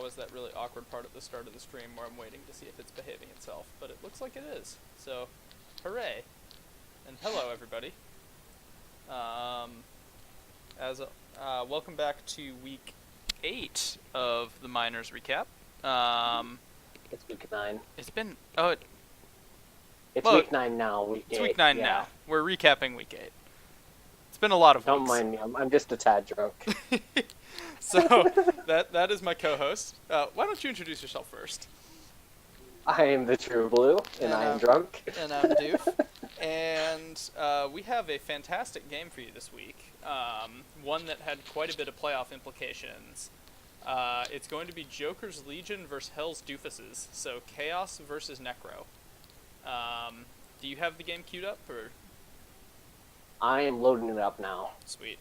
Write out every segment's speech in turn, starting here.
always that really awkward part at the start of the stream where I'm waiting to see if it's behaving itself, but it looks like it is. So, hooray. And hello, everybody. Welcome back to week 8 of the Miners recap. It's week 9. It's been, It's week 9 now. It's week 9 now. We're recapping week 8. It's been a lot of Don't weeks. mind me, I'm just a tad drunk. So, that is my co-host. Why don't you introduce yourself first? I am the True Blue, and I am drunk. And I'm Doof. And we have a fantastic game for you this week. One that had quite a bit of playoff implications. It's going to be Joker's Legion versus Hell's Doofuses. So Chaos versus Necro. Do you have the game queued up, or? I am loading it up now. Sweet.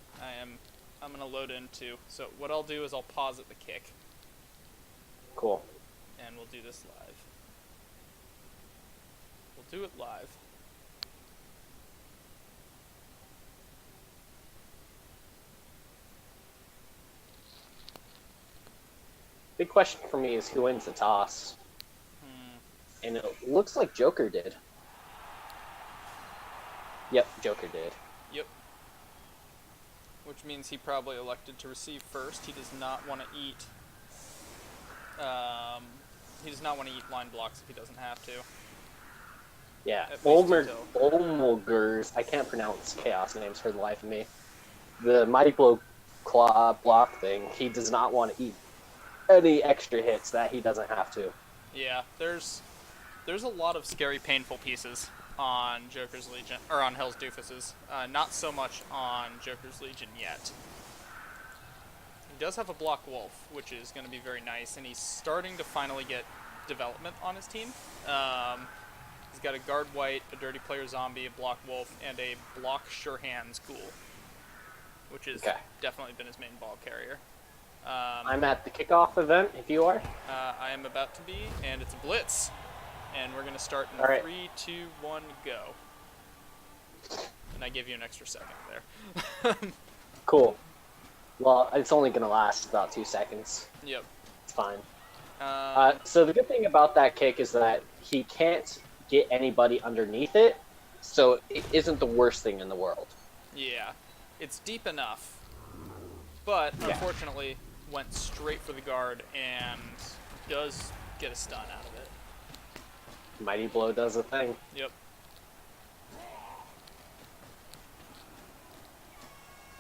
I'm gonna load in too. So what I'll do is I'll pause at the kick. Cool. And we'll do this live. We'll do it live. Big question for me is who wins the toss. And it looks like Joker did. Yep, Joker did. Yep. Which means he probably elected to receive first. He does not want to eat. He does not want to eat line blocks if he doesn't have to. Yeah, At least until- Olmulgers, I can't pronounce Chaos names for the life of me. The Mighty Blow Claw block thing, he does not want to eat any extra hits that he doesn't have to. Yeah, there's a lot of scary, painful pieces on Joker's Legion, or on Hell's Doofuses. Not so much on Joker's Legion yet. He does have a block wolf, which is going to be very nice, and he's starting to finally get development on his team. He's got a guard white, a dirty player zombie, a block wolf, and a block sure hands ghoul, which has definitely been his main ball carrier. I'm at the kickoff event, if you are. I am about to be, and it's a blitz. And we're going to start in All right. 3, 2, 1, go. And I give you an extra second there. Cool. Well, it's only going to last about 2 seconds. Yep. It's fine. So the good thing about that kick is that he can't get anybody underneath it, so it isn't the worst thing in the world. Yeah. It's deep enough, but unfortunately went straight for the guard and does get a stun out of it. Mighty Blow does a thing. Yep.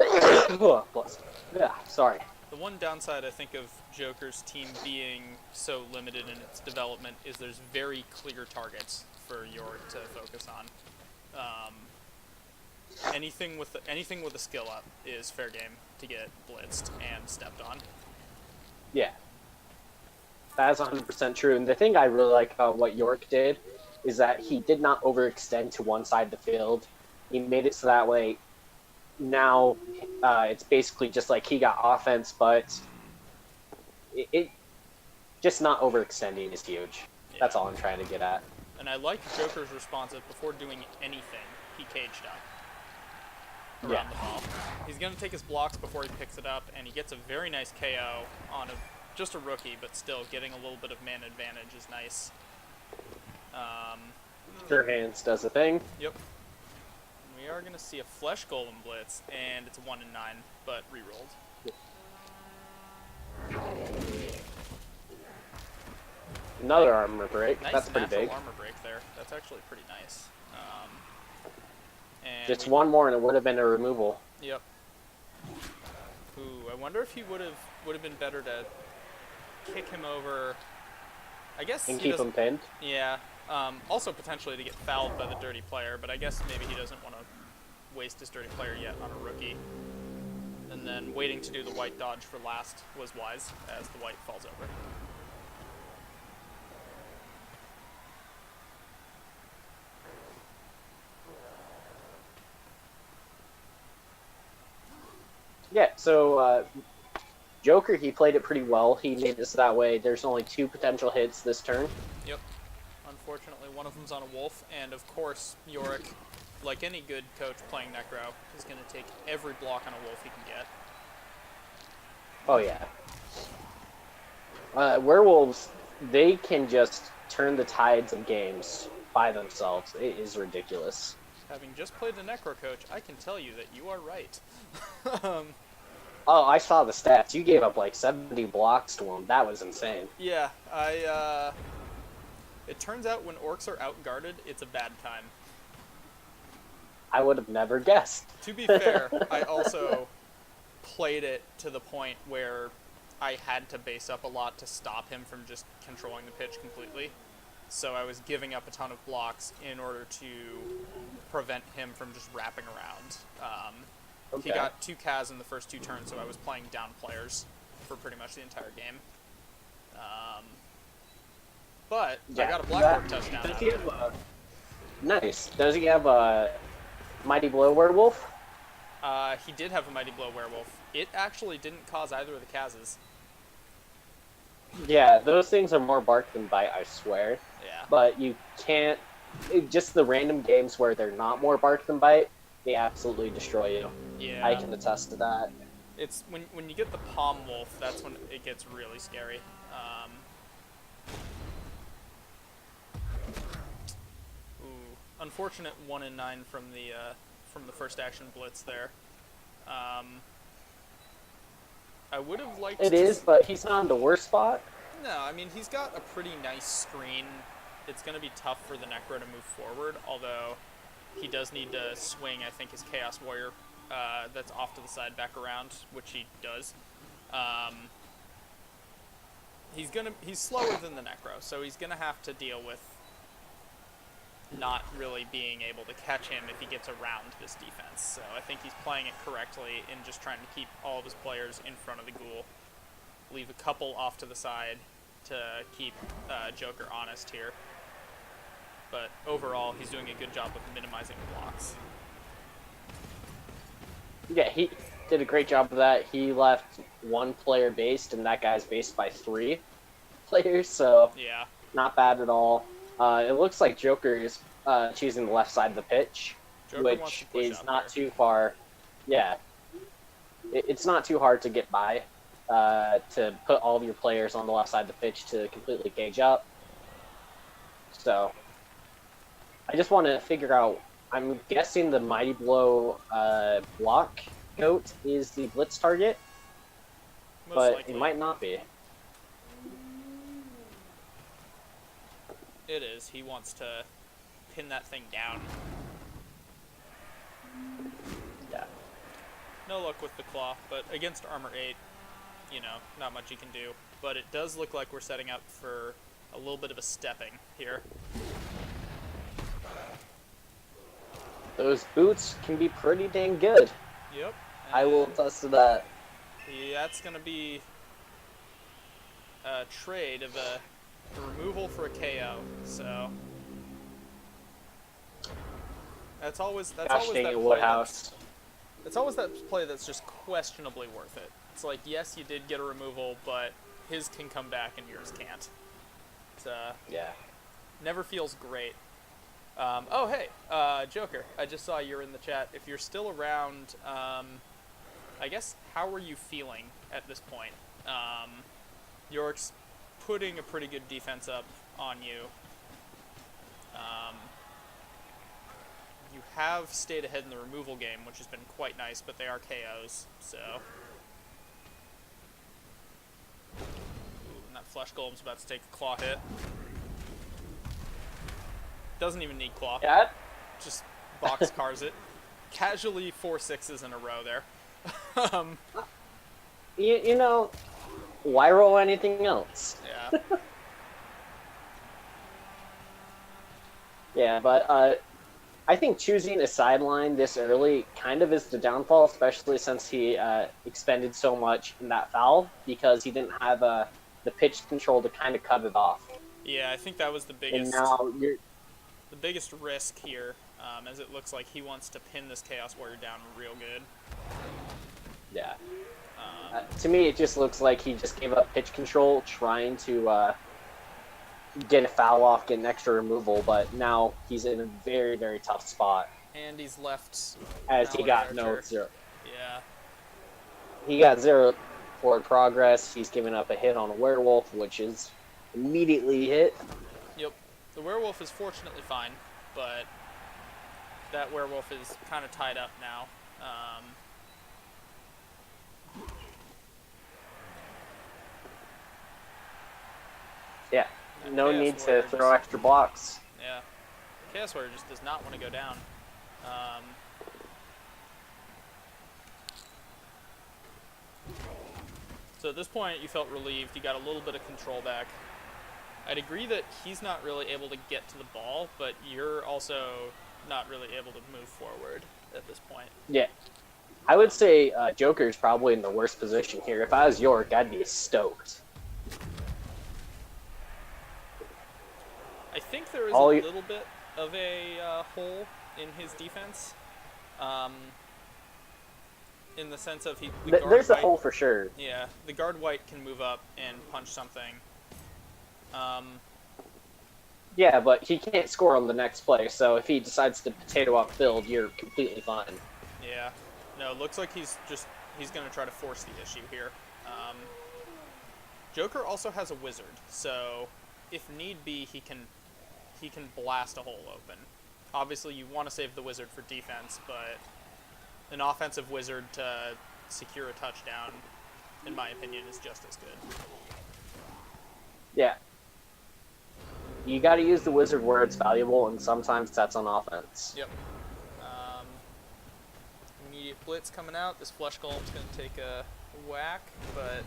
Oh, bless. Yeah, sorry. The one downside, I think, of Joker's team being so limited in its development is there's very clear targets for York to focus on. Anything with a skill up is fair game to get blitzed and stepped on. Yeah. That is 100% true. And the thing I really like about what York did is that he did not overextend to one side of the field. He made it so that way now it's basically just like he got offense, but it just not overextending is huge. Yeah. That's all I'm trying to get at. And I like Joker's response that before doing anything, he caged up around the ball. He's going to take his blocks before he picks it up, and he gets a very nice KO on just a rookie, but still getting a little bit of man advantage is nice. Sure hands does a thing. Yep. We are going to see a Flesh Golem blitz, and it's a 1 in 9, but re-rolled. Another armor break. Nice That's pretty natural big. armor break there. That's actually pretty nice. And Just one more and it would have been a removal. Yep. Ooh, I wonder if he would have been better to kick him over. I guess And he keep him pinned. Yeah. Also potentially to get fouled by the dirty player, but I guess maybe he doesn't want to waste his dirty player yet on a rookie. And then waiting to do the white dodge for last was wise, as the white falls over. Yeah, so Joker, he played it pretty well. He made this that way. There's only 2 potential hits this turn. Yep. Unfortunately, one of them's on a wolf, and of course, Yorick, like any good coach playing Necro, is going to take every block on a wolf he can get. Oh, yeah. Werewolves, they can just turn the tides of games by themselves. It is ridiculous. Having just played the Necro Coach, I can tell you that you are right. um, Oh, I saw the stats. You gave up like 70 blocks to them. That was insane. yeah, it turns out when orcs are outguarded, it's a bad time. I would have never guessed. To be fair, I also played it to the point where I had to base up a lot to stop him from just controlling the pitch completely. So I was giving up a ton of blocks in order to prevent him from just wrapping around. He Okay. got 2 Kaz in the first 2 turns, so I was playing down players for pretty much the entire game. But I got a black orc touchdown Does out he of it. have nice. Does he have a Mighty Blow Werewolf? He did have a Mighty Blow Werewolf. It actually didn't cause either of the Kazes. Yeah, those things are more bark than bite, I swear. Yeah. But you can't. Just the random games where they're not more bark than bite, they absolutely destroy you. Yeah. I can attest to that. It's when you get the Palm Wolf, that's when it gets really scary. Unfortunate 1 in 9 from the first action blitz there. I would have liked. It is, but he's not in the worst spot. No, I mean he's got a pretty nice screen. It's going to be tough for the Necro to move forward, although he does need to swing, I think, his Chaos Warrior that's off to the side back around, which he does. He's slower than the Necro, so he's gonna have to deal with not really being able to catch him if he gets around this defense. So I think he's playing it correctly in just trying to keep all of his players in front of the ghoul. Leave a couple off to the side to keep Joker honest here. But overall, he's doing a good job of minimizing the blocks. Yeah, he did a great job of that. He left 1 player based, and that guy's based by 3 players, so Yeah. not bad at all. It looks like Joker is choosing the left side of the pitch, Joker wants which to push is up not here. too far. Yeah, it's not too hard to get by. To put all of your players on the left side of the pitch to completely cage up. So, I just want to figure out. I'm guessing the Mighty Blow block goat is the blitz target, Most but likely. it might not be. It is. He wants to pin that thing down. Yeah. No luck with the claw, but against armor 8, not much you can do. But it does look like we're setting up for a little bit of a stepping here. Those boots can be pretty dang good. Yep. I will and attest to that. That's going to be a trade of a removal for a KO. So that's always Gosh that dang it, play. Woodhouse. It's always that play that's just questionably worth it. It's like, yes, you did get a removal, but his can come back and yours can't. It Yeah. never feels great. Oh, hey, Joker, I just saw you're in the chat. If you're still around, I guess, how are you feeling at this point? York's putting a pretty good defense up on you. You have stayed ahead in the removal game, which has been quite nice, but they are KOs, so... Ooh, and that Flesh Golem's about to take a claw hit. Doesn't even need claw. Yeah. Just box cars it. Casually 4 6s in a row there. You know, why roll anything else? Yeah. Yeah, but I think choosing a sideline this early kind of is the downfall, especially since he expended so much in that foul because he didn't have the pitch control to kind of cut it off. Yeah, I think that was the And biggest now you're risk here, as it looks like he wants to pin this Chaos Warrior down real good. yeah. To me, it just looks like he just gave up pitch control, trying to get a foul off, get an extra removal, but now he's in a very, very tough spot And he's left as he Mallory got Archer. no zero. Yeah. He got zero forward progress. He's giving up a hit on a werewolf, which is immediately hit. Yep. The werewolf is fortunately fine, but that werewolf is kind of tied up now. Yeah, That no Chaos need to Warrior throw extra blocks. Yeah. Chaos Warrior just does not want to go down. So at this point, you felt relieved. You got a little bit of control back. I'd agree that he's not really able to get to the ball, but you're also not really able to move forward at this point. Yeah. I would say Joker's probably in the worst position here. If I was York, I'd be stoked. I think there is All a you- little bit of a hole in his defense. In the sense of the guard There's a white, hole for sure. Yeah, the guard white can move up and punch something. Yeah, but he can't score on the next play, so if he decides to potato up field, you're completely fine. Yeah. No, it looks like he's going to try to force the issue here. Joker also has a wizard, so if need be, he can blast a hole open. Obviously, you want to save the wizard for defense, but an offensive wizard to secure a touchdown, in my opinion, is just as good. Yeah. You got to use the wizard where it's valuable, and sometimes that's on offense. Yep. Immediate blitz coming out. This flesh golem's going to take a whack, but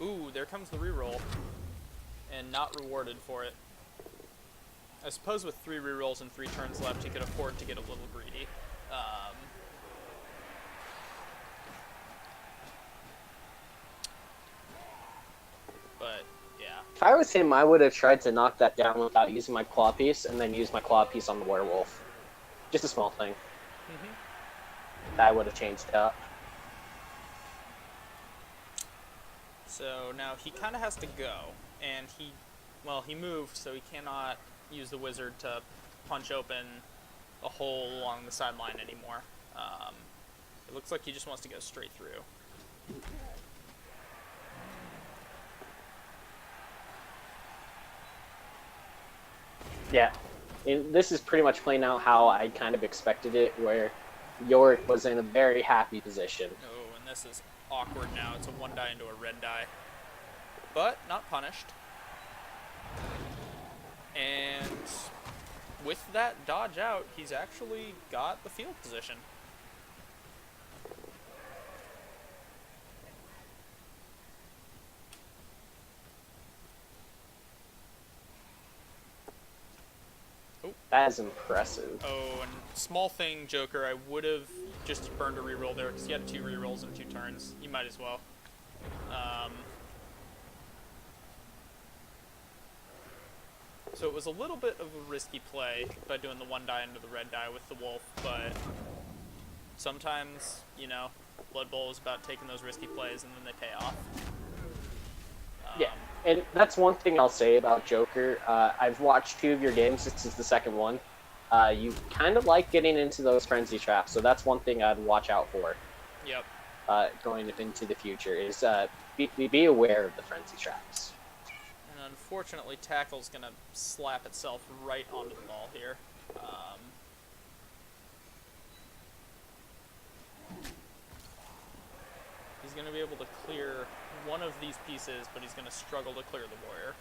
ooh, there comes the reroll, and not rewarded for it. I suppose with 3 rerolls and 3 turns left, he could afford to get a little greedy. But yeah, If I was him, I would have tried to knock that down without using my claw piece, and then use my claw piece on the werewolf. Just a small thing. That would have changed up. so now he kind of has to go, and he moved, so he cannot use the wizard to punch open a hole along the sideline anymore. It looks like he just wants to go straight through. Yeah. And this is pretty much playing out how I kind of expected it, where York was in a very happy position. Oh, and this is awkward now. It's a 1 die into a red die. But not punished. And with that dodge out, he's actually got the field position. That is impressive. Oh, and small thing, Joker, I would have just burned a reroll there because he had 2 rerolls in 2 turns. You might as well. So it was a little bit of a risky play by doing the 1 die into the red die with the wolf, but sometimes, you know, Blood Bowl is about taking those risky plays and then they pay off. Yeah, and that's one thing I'll say about Joker. I've watched 2 of your games. This is the second one. You kind of like getting into those frenzy traps, so that's one thing I'd watch out for. Yep. Going into the future is be aware of the frenzy traps. And unfortunately, tackle's going to slap itself right onto the ball here. He's going to be able to clear one of these pieces, but he's going to struggle to clear the warrior.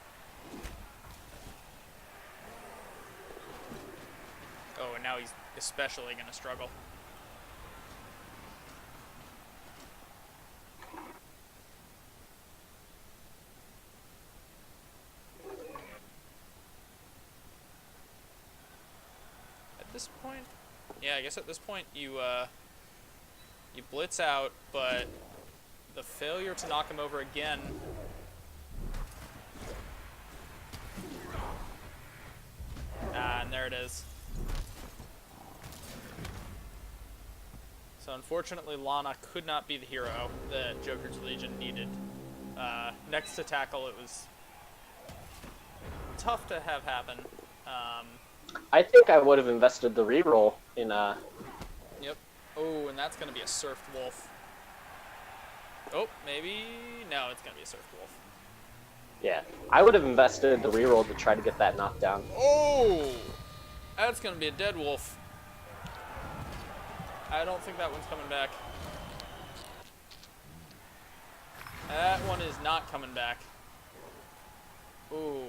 Oh, and now he's especially going to struggle. At this point, yeah, I guess at this point you blitz out, but the failure to knock him over again. And there it is. So unfortunately, Lana could not be the hero that Joker's Legion needed. Next to tackle, it was tough to have happen. I think I would have invested the reroll in Yep. Oh, and that's going to be a surfed wolf. Oh, maybe... No, it's going to be a Surf Wolf. Yeah, I would have invested the reroll to try to get that knockdown. Oh! That's going to be a dead wolf. I don't think that one's coming back. That one is not coming back. Ooh.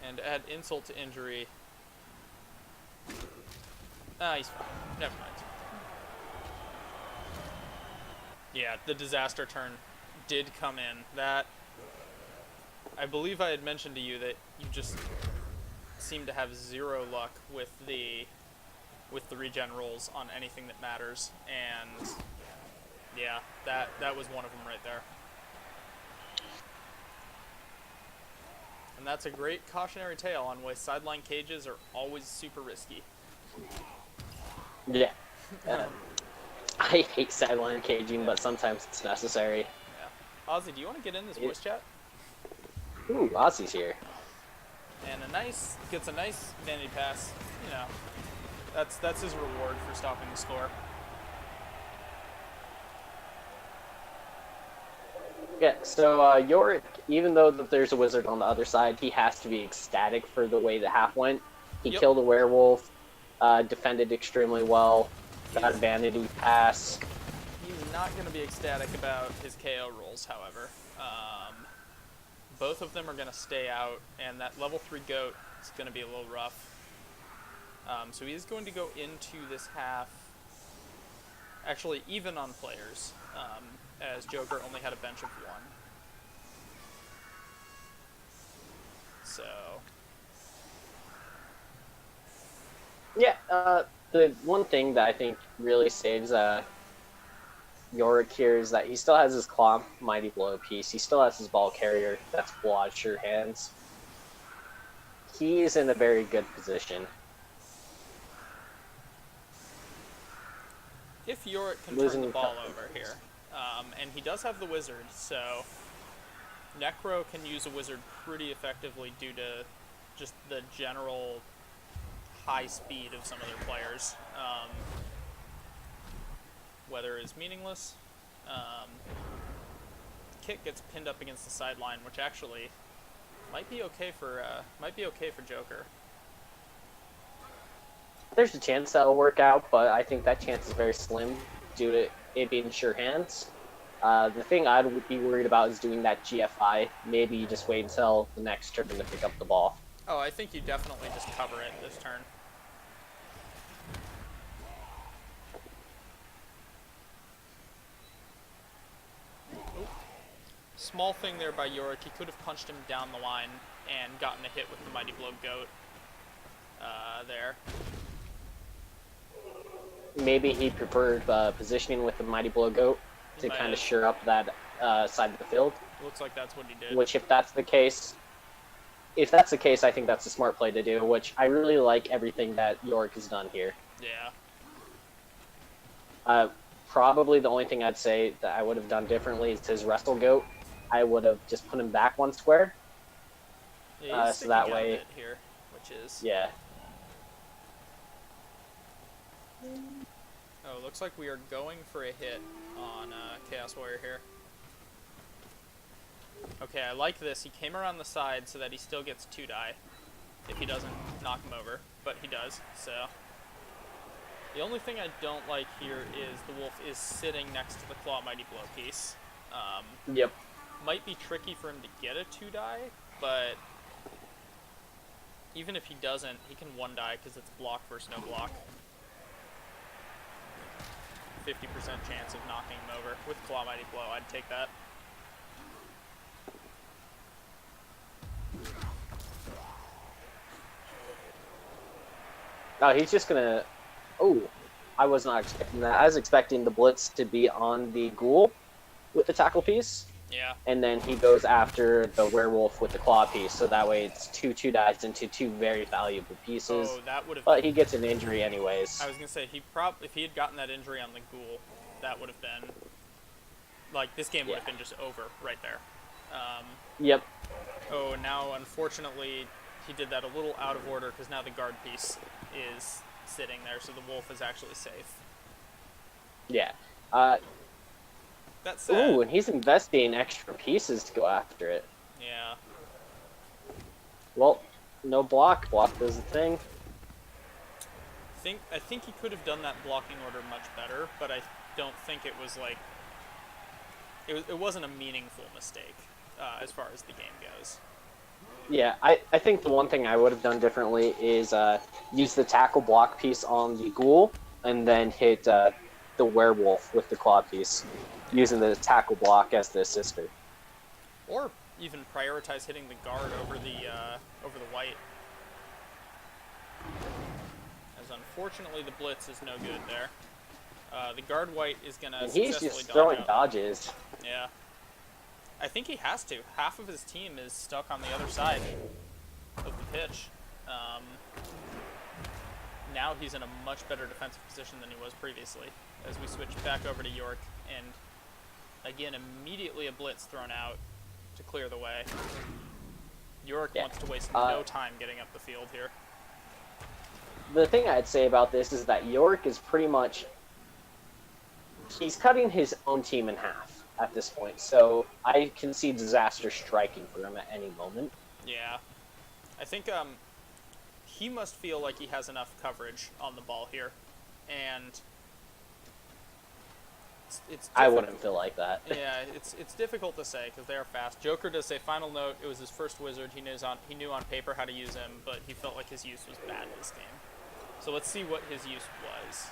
And add insult to injury. Ah, he's fine. Never mind. Yeah, the disaster turn did come in. That... I believe I had mentioned to you that you just seem to have zero luck with the regen rolls on anything that matters, and yeah, that was one of them right there. And that's a great cautionary tale on why sideline cages are always super risky. Yeah. I hate sideline caging, but sometimes it's necessary. Yeah. Ozzy, do you want to get in this voice chat? Ooh, Ozzy's here. And gets a nice vanity pass. You know, that's his reward for stopping the score. Yeah, so Yorick, even though there's a wizard on the other side, he has to be ecstatic for the way the half went. He killed a werewolf, defended extremely well, got a vanity pass. He's not going to be ecstatic about his KO rolls, however. Both of them are going to stay out, and that level 3 goat is going to be a little rough. So he is going to go into this half, actually even on players, as Joker only had a bench of 1. So... Yeah, the one thing that I think really saves Yorick here is that he still has his Claw Mighty Blow piece. He still has his Ball Carrier. That's Blood Sure Hands. He is in a very good position. If Yorick can turn the ball over here, and he does have the Wizard, so Necro can use a Wizard pretty effectively due to just the general high speed of some other players. Weather is meaningless. Kit gets pinned up against the sideline, which actually might be okay for Joker. There's a chance that'll work out, but I think that chance is very slim due to it being sure hands. The thing I'd be worried about is doing that GFI. Maybe you just wait until the next turn to pick up the ball. Oh, I think you definitely just cover it this turn. Oop. Small thing there by Yorick. He could have punched him down the line and gotten a hit with the Mighty Blow Goat there. Maybe he preferred positioning with the Mighty Blow Goat to kind of sure up that side of the field. Looks like that's what he did. Which, if that's the case, I think that's a smart play to do. Which I really like everything that Yorick has done here. Yeah. Probably the only thing I'd say that I would have done differently is his Wrestle Goat. I would have just put him back 1 square. Yeah, so that way, here, which is yeah. Oh, looks like we are going for a hit on Chaos Warrior here. Okay, I like this. He came around the side so that he still gets 2 die if he doesn't knock him over, but he does, so. The only thing I don't like here is the wolf is sitting next to the Claw Mighty Blow piece. Yep. Might be tricky for him to get a 2 die, but even if he doesn't, he can 1 die because it's block versus no block. 50% chance of knocking him over. With Claw Mighty Blow, I'd take that. Oh, he's just gonna... Oh, I was not expecting that. I was expecting the Blitz to be on the Ghoul with the tackle piece. Yeah. And then he goes after the Werewolf with the Claw piece, so that way it's 2 dies into 2 very valuable pieces. Oh, that would have... But he gets an injury anyways. I was gonna say, if he had gotten that injury on the Ghoul, that would have been... Like, this game would have been just over right there. Yep. Oh, now, unfortunately, he did that a little out of order, because now the guard piece is sitting there, so the wolf is actually safe. Yeah. Uh, That said, ooh, and he's investing extra pieces to go after it. yeah. Well, no block. Block does the thing. I think he could have done that blocking order much better, but I don't think it was like it wasn't a meaningful mistake as far as the game goes. Yeah, I think the one thing I would have done differently is use the tackle block piece on the ghoul and then hit the werewolf with the claw piece, using the tackle block as the assister. Or even prioritize hitting the guard over the white. As unfortunately the blitz is no good there. The guard white is gonna And he's successfully just dodge throwing out. dodges. Yeah. I think he has to. Half of his team is stuck on the other side of the pitch. Now he's in a much better defensive position than he was previously. As we switch back over to York, and again, immediately a blitz thrown out to clear the way. York wants to waste no time getting up the field here. The thing I'd say about this is that York is pretty much... he's cutting his own team in half at this point, so I can see disaster striking for him at any moment. Yeah. I think he must feel like he has enough coverage on the ball here, and it's I wouldn't feel like that. Yeah, it's difficult to say because they are fast. Joker does say final note. It was his first wizard. He knew on paper how to use him, but he felt like his use was bad this game. So let's see what his use was.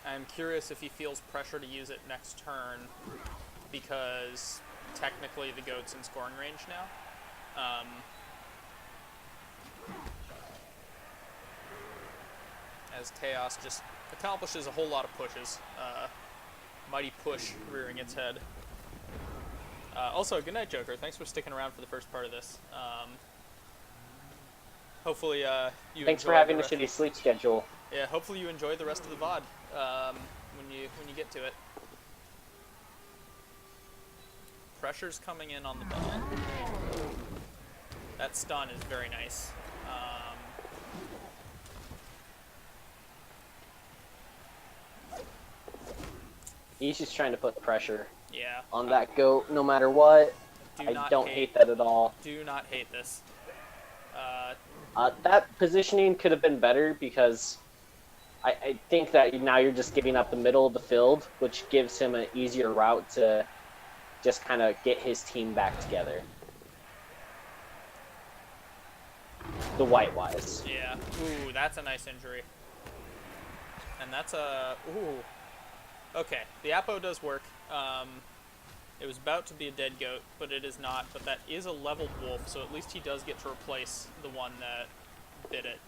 I'm curious if he feels pressure to use it next turn because technically the goat's in scoring range now. As Chaos just accomplishes a whole lot of pushes. Mighty push rearing its head. Also, good night, Joker. Thanks for sticking around for the first part of this. Hopefully you Thanks for enjoy having the a shitty sleep schedule. Yeah, hopefully you enjoy the rest of the VOD when you get to it. Pressure's coming in on the ball. That stun is very nice. He's just trying to put pressure Yeah. on that goat no matter what. Do I not don't hate that at all. Do not hate this. That positioning could have been better because I think that now you're just giving up the middle of the field, which gives him an easier route to just kind of get his team back together. The white-wise. Yeah. Ooh, that's a nice injury. And that's a... Ooh. Okay, the Apo does work. It was about to be a dead goat, but it is not. But that is a leveled wolf, so at least he does get to replace the one that bit it.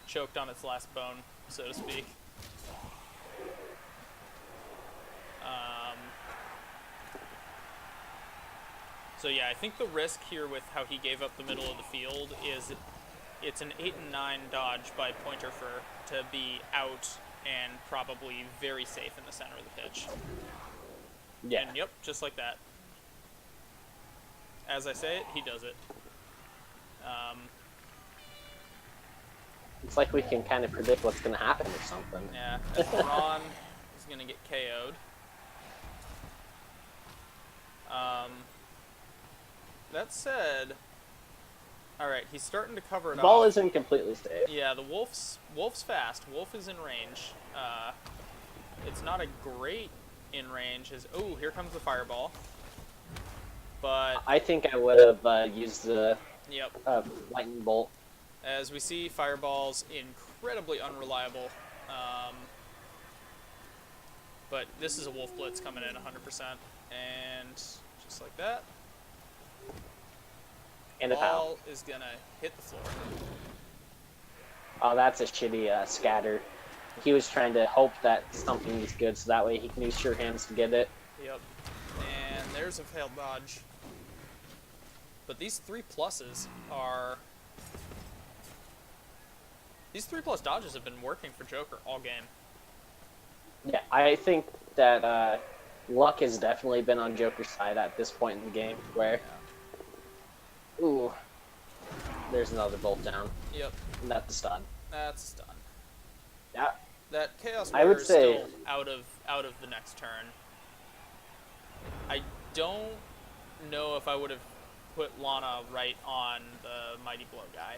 Choked on its last bone, so to speak. So yeah, I think the risk here with how he gave up the middle of the field is it's an 8 and 9 dodge by Pointer Fur to be out and probably very safe in the center of the pitch. Yeah. And yep, just like that. As I say it, he does it. It's like we can kind of predict what's going to happen or something. Yeah, as Ron is going to get KO'd. That said, alright, he's starting to cover it The ball off. isn't completely safe. Yeah, the Wolf's fast. Wolf is in range. It's not a great in range. Oh, here comes the fireball. But I think I would have used the yep, lightning bolt. as we see, fireball's incredibly unreliable. But this is a Wolf Blitz coming in 100%, and just like that, And the a foul. ball is gonna hit the floor. Oh, that's a shitty scatter. He was trying to hope that something is good, so that way he can use sure hands to get it. Yep. And there's a failed dodge. But these 3+s are... These 3+ dodges have been working for Joker all game. Yeah, I think that luck has definitely been on Joker's side at this point in the game, where... Ooh. There's another bolt down. Yep. And that's a stun. That's done. Yeah, That Chaos I Warrior would is say still out of the next turn. I don't know if I would have put Lana right on the Mighty Blow guy.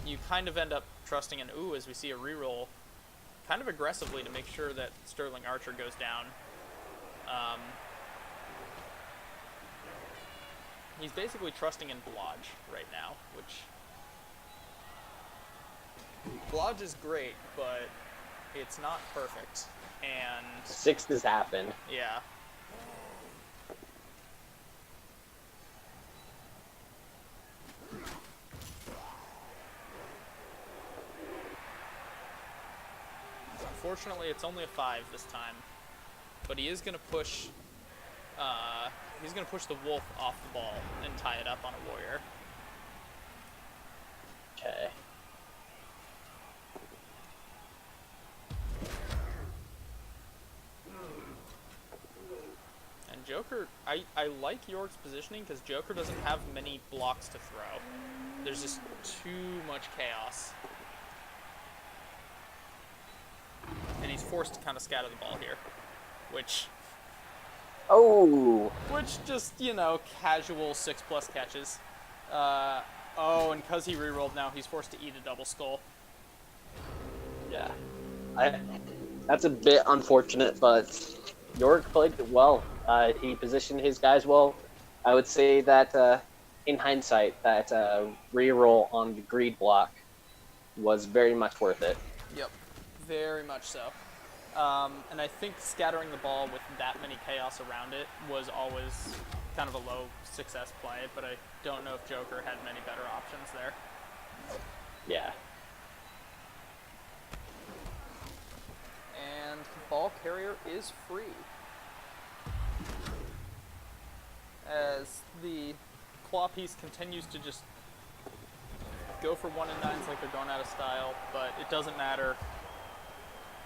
You kind of end up trusting an ooh as we see a reroll kind of aggressively to make sure that Sterling Archer goes down. He's basically trusting in Blodge right now, which Blodge is great, but it's not perfect. And 6 has happened. yeah. Unfortunately, it's only a 5 this time, but he is going to push. He's going to push the wolf off the ball and tie it up on a warrior. Okay. And Joker, I like York's positioning because Joker doesn't have many blocks to throw. There's just too much chaos. And he's forced to kind of scatter the ball here, which Oh! just, you know, casual 6+ catches. Oh, and because he rerolled now, he's forced to eat a double skull. Yeah. That's a bit unfortunate, but York played it well. He positioned his guys well. I would say that, in hindsight, that reroll on the greed block was very much worth it. Yep, very much so. And I think scattering the ball with that many chaos around it was always kind of a low success play, but I don't know if Joker had many better options there. Yeah. And ball carrier is free. As the claw piece continues to just go for 1 and 9s like they're going out of style, but it doesn't matter.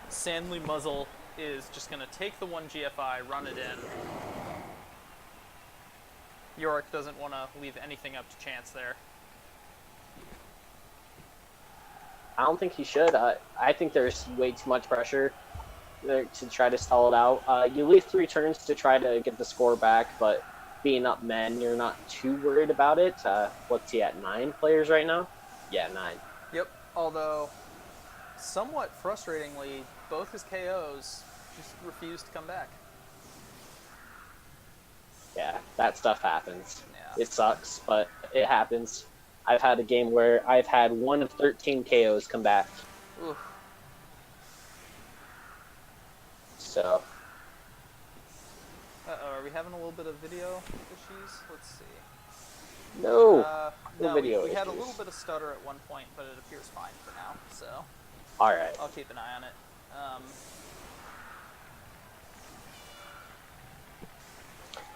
Sandley Muzzle is just going to take the 1 GFI, run it in. Yorick doesn't want to leave anything up to chance there. I don't think he should. I think there's way too much pressure there to try to stall it out. You leave 3 turns to try to get the score back, but being up men, you're not too worried about it. What's he at, 9 players right now? Yeah, 9. Yep, although somewhat frustratingly, both his KOs just refuse to come back. Yeah, that stuff happens. Yeah. It sucks, but it happens. I've had a game where I've had 1 of 13 KOs come back. Oof. So, Uh-oh, are we having a little bit of video issues? Let's see. no. No, video we had a issues. little bit of stutter at one point, but it appears fine for now, so Alright. I'll keep an eye on it.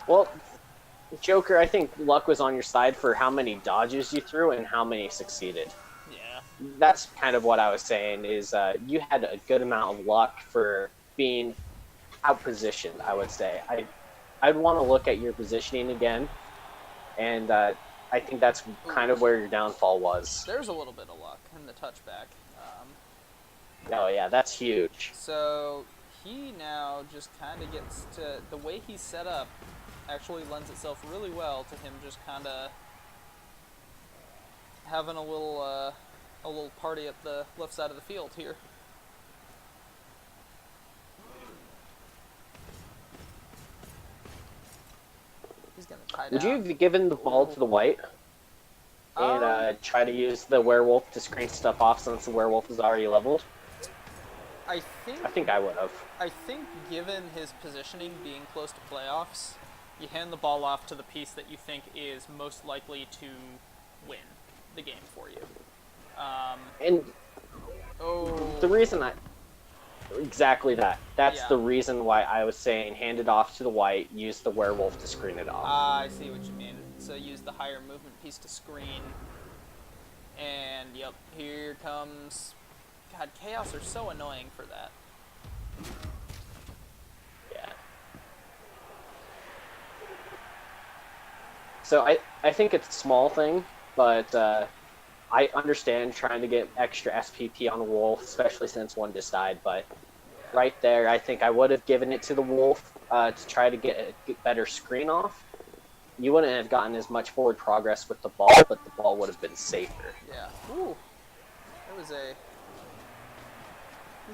Well, Joker, I think luck was on your side for how many dodges you threw and how many succeeded. Yeah. That's kind of what I was saying, is you had a good amount of luck for being outpositioned, I would say. I'd want to look at your positioning again, and I think that's kind of where your downfall was. There's a little bit of luck in the touchback. Oh, yeah, that's huge. So he now just kind of gets to... The way he's set up actually lends itself really well to him just kind of having a little party at the left side of the field here. He's gonna tie down. Would you have given the ball to the white and try to use the werewolf to screen stuff off since the werewolf is already leveled? I think I would have. I think given his positioning being close to playoffs, you hand the ball off to the piece that you think is most likely to win the game for you. And Oh. the reason exactly that. That's Yeah. the reason why I was saying hand it off to the white, use the werewolf to screen it off. I see what you mean. So use the higher movement piece to screen. And yep, here comes... God, Chaos are so annoying for that. Yeah. So I think it's a small thing, but I understand trying to get extra SPP on the Wolf, especially since one just died, but right there, I think I would have given it to the Wolf to try to get a better screen off. You wouldn't have gotten as much forward progress with the ball, but the ball would have been safer. Yeah. Ooh. That was a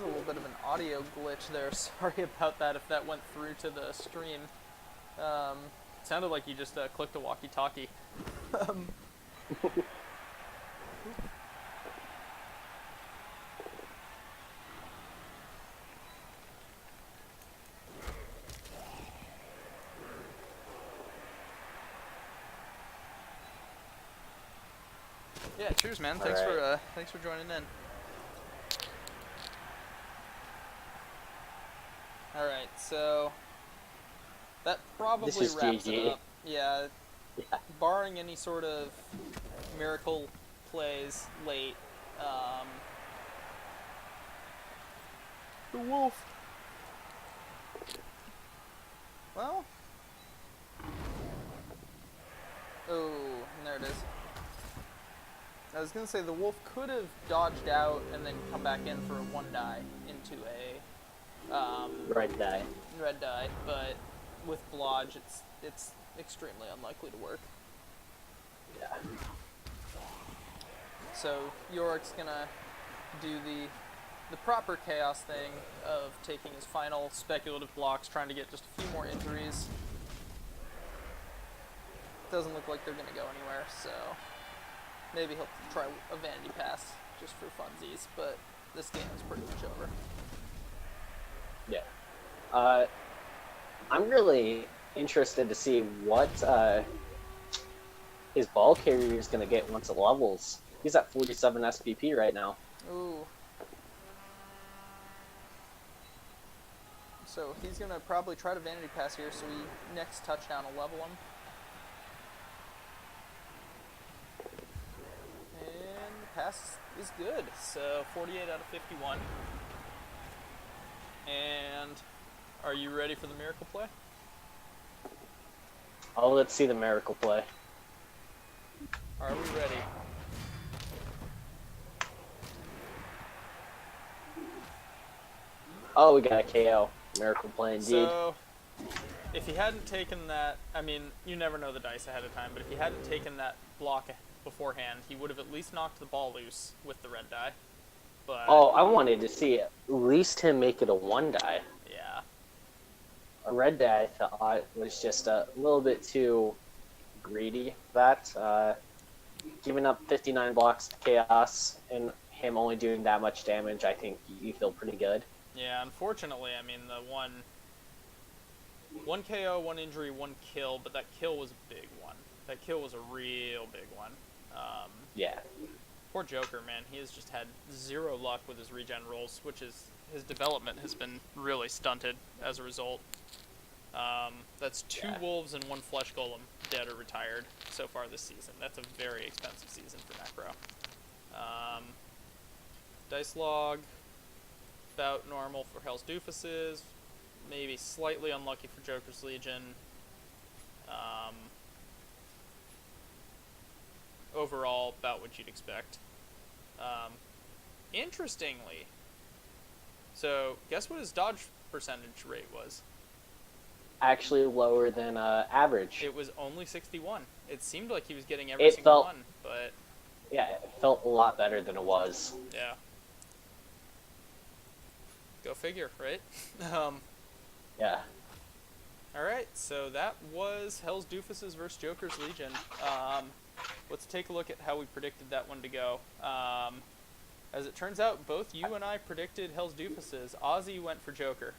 little bit of an audio glitch there. Sorry about that if that went through to the stream. It sounded like you just clicked a walkie-talkie. Yeah, cheers, man. Thanks for joining in. All right, so that probably This is wraps GG. it up. Yeah, Yeah. barring any sort of miracle plays late, the Wolf. Well, oh, and there it is. I was gonna say the Wolf could have dodged out and then come back in for a 1-die into a Right die. red die, but with Blodge, it's extremely unlikely to work. Yeah. So Yorick's gonna do the proper chaos thing of taking his final speculative blocks, trying to get just a few more injuries. Doesn't look like they're gonna go anywhere, so maybe he'll try a vanity pass just for funsies, but this game is pretty much over. Yeah. I'm really interested to see what his ball carrier is going to get once it levels. He's at 47 SPP right now. Ooh. So he's gonna probably try to vanity pass here, so he next touchdown will level him. And the pass is good, so 48 out of 51. And are you ready for the miracle play? Oh, let's see the miracle play. Are we ready? Oh, we got a KO. Miracle play indeed. So, if he hadn't taken that, I mean, you never know the dice ahead of time, but if he hadn't taken that block beforehand, he would have at least knocked the ball loose with the red die. But Oh, I wanted to see at least him make it a 1-die. yeah, A red die, I thought, was just a little bit too greedy. Giving up 59 blocks to Chaos and him only doing that much damage, I think you feel pretty good. yeah. Unfortunately, I mean the one KO, one injury, one kill, but that kill was a big one. That kill was a real big one. Yeah. Poor Joker, man. He has just had zero luck with his regen rolls, which is his development has been really stunted as a result. That's two wolves and one flesh golem dead or retired so far this season. That's a very expensive season for Necro. Dice log, about normal for Hell's Doofuses, maybe slightly unlucky for Joker's Legion. Overall, about what you'd expect. Interestingly, so guess what his dodge percentage rate was? Actually lower than average. It was only 61. It seemed like he was getting every single one, but yeah, it felt a lot better than it was. yeah. Go figure, right? Yeah. Alright, so that was Hell's Doofuses versus Joker's Legion. Let's take a look at how we predicted that one to go. As it turns out, both you and I predicted Hell's Doofuses. Ozzy went for Joker.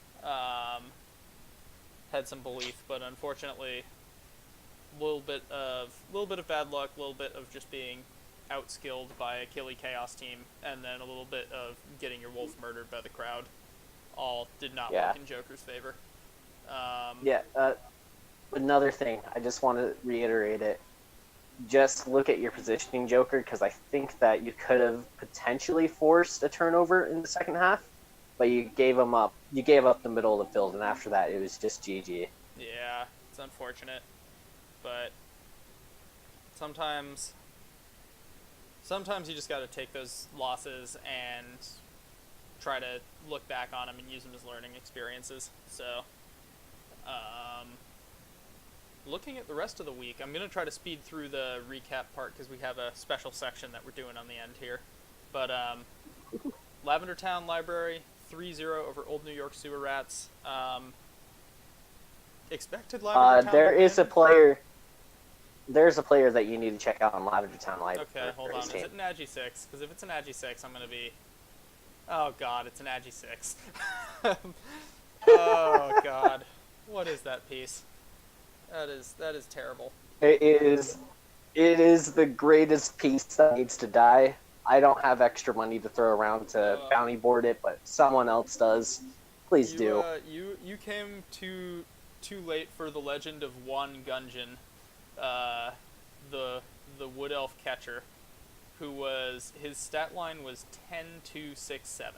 Had some belief, but unfortunately, a little bit of bad luck, a little bit of just being outskilled by a Killy Chaos team, and then a little bit of getting your wolf murdered by the crowd. All did not work in Joker's favor. Another thing, I just want to reiterate it. Just look at your positioning, Joker, because I think that you could have potentially forced a turnover in the second half, but you gave them up. You gave up the middle of the field, and after that, it was just GG. Yeah, it's unfortunate, but sometimes sometimes you just got to take those losses and try to look back on them and use them as learning experiences. So, looking at the rest of the week, I'm going to try to speed through the recap part because we have a special section that we're doing on the end here. But Lavender Town Library, 3-0 over Old New York Sewer Rats. Expected Lavender Town there to is a win. player. There's a player that you need to check out on Lavender Town Library. Okay, hold on. Is it an Agi 6? Because if it's an Agi 6, I'm going to be... Oh, God, it's an Agi 6. Oh, God. What is that piece? That is terrible. It is the greatest piece that needs to die. I don't have extra money to throw around to bounty board it, but someone else does. Please do. You came too late for the legend of Juan Gungeon, the Wood Elf catcher, who was, his stat line was 10-2-6-7.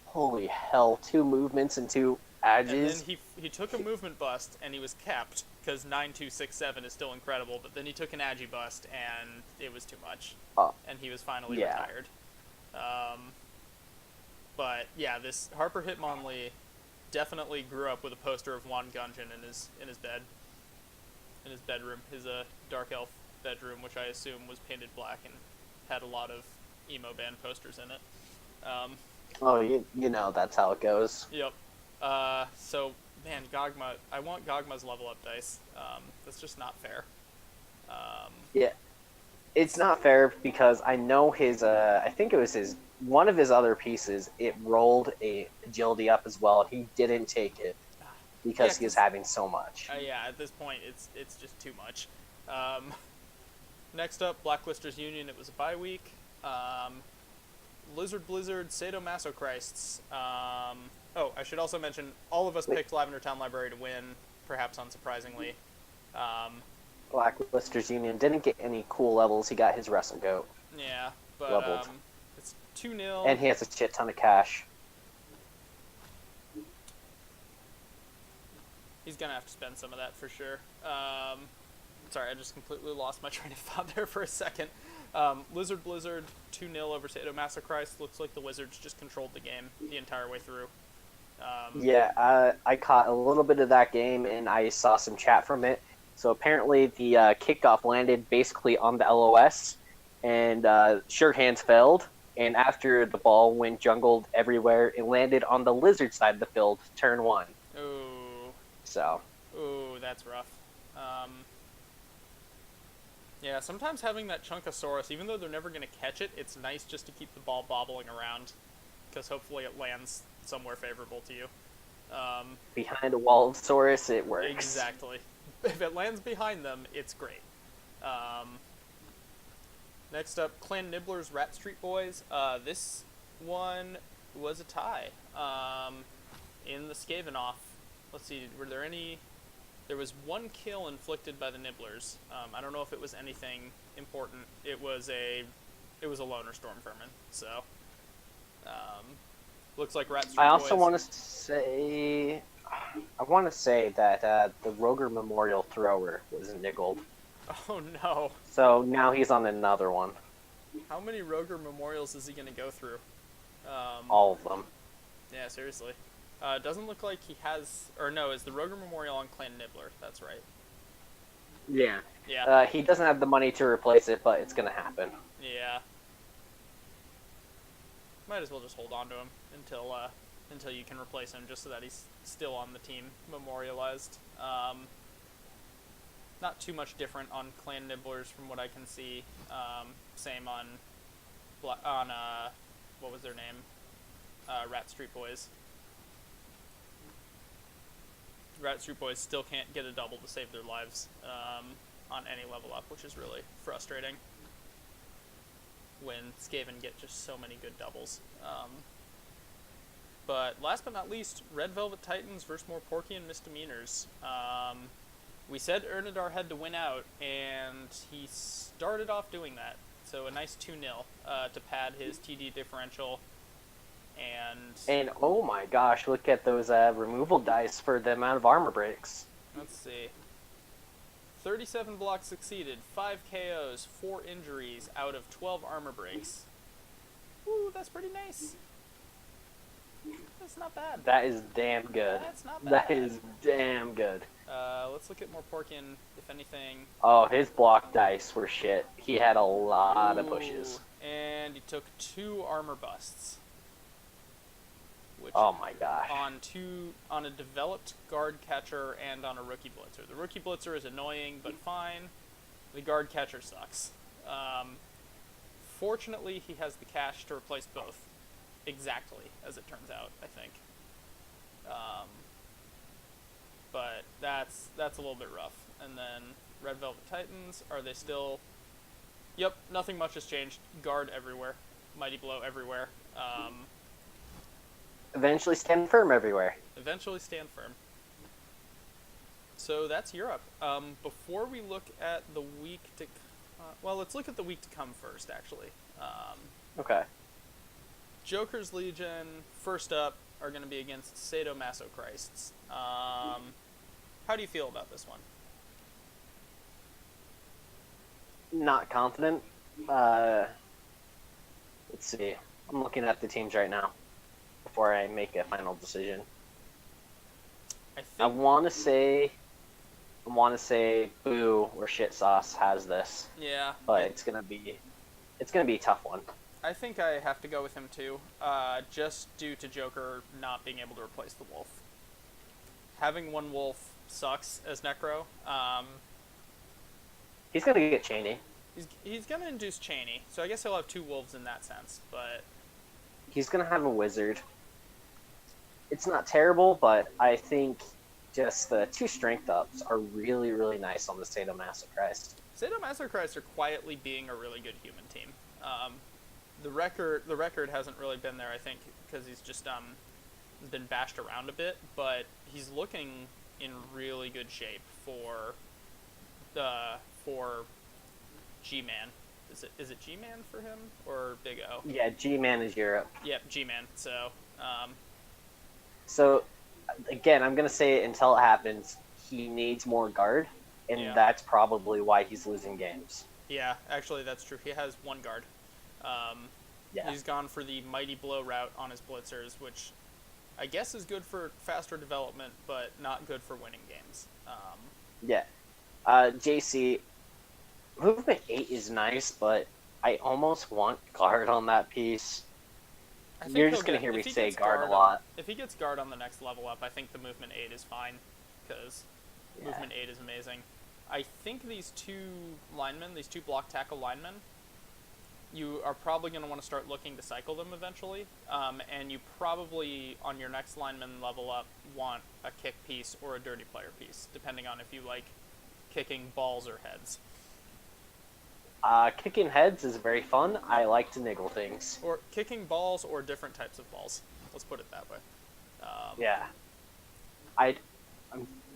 Holy hell! 2 movements and 2 And edges. then he took a movement bust and he was capped because 9-2-6-7 is still incredible. But then he took an agi bust and it was too much, and he was finally Yeah. retired. But yeah, this Harper Hitmonlee definitely grew up with a poster of Juan Gungeon in his bed, in his bedroom, his dark elf bedroom, which I assume was painted black and had a lot of emo band posters in it. Oh, you know that's how it goes. Yep. So, man, Gogma, I want Gogma's level up dice. That's just not fair. Yeah, it's not fair because I know his. I think it was one of his other pieces. It rolled a agility up as well. He didn't take it because Yeah, he was having so much. Yeah, at this point, it's just too much. Next up, Blacklisters Union. It was a bye week. Lizard Blizzard, Sadomasochrists. Oh, I should also mention, all of us picked Lavender Town Library to win, perhaps unsurprisingly. Blacklisters Union didn't get any cool levels. He got his Wrestle Goat, Yeah, but Leveled. it's 2-0. and he has a shit ton of cash. He's going to have to spend some of that for sure. Sorry, I just completely lost my train of thought there for a second. Lizard Blizzard, 2-0 over Sadomasochrists. Looks like the Wizards just controlled the game the entire way through. Yeah, I caught a little bit of that game, and I saw some chat from it. So apparently the kickoff landed basically on the LOS, and Sure Hands failed. And after the ball went jungled everywhere, it landed on the Lizard side of the field, turn 1. Ooh. So, Ooh, that's rough. Yeah, sometimes having that Chunkosaurus, even though they're never going to catch it, it's nice just to keep the ball bobbling around, because hopefully it lands somewhere favorable to you. behind a wall of Saurus, it works. Exactly. If it lands behind them, it's great. Next up, Clan Nibblers, Rat Street Boys. This one was a tie in the Skavenoff. Let's see, were there any... There was 1 kill inflicted by the Nibblers. I don't know if it was anything important. It was a loner Storm Vermin. So, looks like Rat Street I also Boys... want to say that the Roger Memorial Thrower was niggled. Oh no. So now he's on another one. How many Roger Memorials is he going to go through? All of them. Yeah, seriously. Doesn't look like he has... Or no, is the Roger Memorial on Clan Nibbler? That's right. Yeah. Yeah. He doesn't have the money to replace it, but it's going to happen. Yeah. Might as well just hold on to him until you can replace him, just so that he's still on the team, memorialized. Not too much different on Clan Nibblers from what I can see. Same on what was their name? Rat Street Boys. Rat Street Boys still can't get a double to save their lives on any level up, which is really frustrating when Skaven get just so many good doubles. But last but not least, Red Velvet Titans versus Morporkian Misdemeanors. We said Ernadar had to win out, and he started off doing that. So a nice 2-0 to pad his TD differential. And oh my gosh, look at those removal dice for the amount of armor breaks. let's see. 37 blocks succeeded, 5 KOs, 4 injuries out of 12 armor breaks. Ooh, that's pretty nice. That's not bad. That is damn good. That's not bad. That is damn good. Let's look at more Porkin, if anything. Oh, his block dice were shit. He had a lot of pushes. And he took 2 armor busts. Which Oh my gosh. on a developed guard catcher and on a rookie blitzer. The rookie blitzer is annoying, but fine. The guard catcher sucks. Fortunately, he has the cash to replace both. Exactly, as it turns out, I think. But that's a little bit rough. And then Red Velvet Titans, are they still... Yep, nothing much has changed. Guard everywhere. Mighty Blow everywhere. Eventually stand firm everywhere. Eventually stand firm. So that's Europe. Before we look at the week to... well, let's look at the week to come first, actually. Okay. Joker's Legion, first up, are going to be against Sadomasochrists. How do you feel about this one? Not confident. Let's see. I'm looking at the teams right now before I make a final decision. I want to say Boo or Shit Sauce has this. Yeah. But it's gonna be a tough one. I think I have to go with him too, just due to Joker not being able to replace the wolf. Having one wolf sucks as Necro. He's gonna get Cheney. He's gonna induce Cheney, so I guess he'll have 2 wolves in that sense. But he's gonna have a wizard. It's not terrible, but I think just the 2 strength ups are really, really nice on the Sadomasochrist. Sadomasochrists are quietly being a really good human team. The record hasn't really been there, I think, because he's just been bashed around a bit, but he's looking in really good shape for G-Man. Is it G-Man for him or Big O? Yeah, G-Man is Europe. Yep, G-Man. So again, I'm gonna say it until it happens. He needs more guard, and that's probably why he's losing games. Yeah, actually, that's true. He has 1 guard. He's gone for the Mighty Blow route on his blitzers, which I guess is good for faster development, but not good for winning games. JC, movement 8 is nice, but I almost want guard on that piece. You're just going to hear me say guard a lot. If he gets guard on the next level up, I think the movement 8 is fine, because movement 8 is amazing. I think these 2 linemen, these 2 block tackle linemen, you are probably going to want to start looking to cycle them eventually, and you probably, on your next lineman level up, want a kick piece or a dirty player piece, depending on if you like kicking balls or heads. Kicking heads is very fun. I like to niggle things. Or kicking balls or different types of balls. Let's put it that way.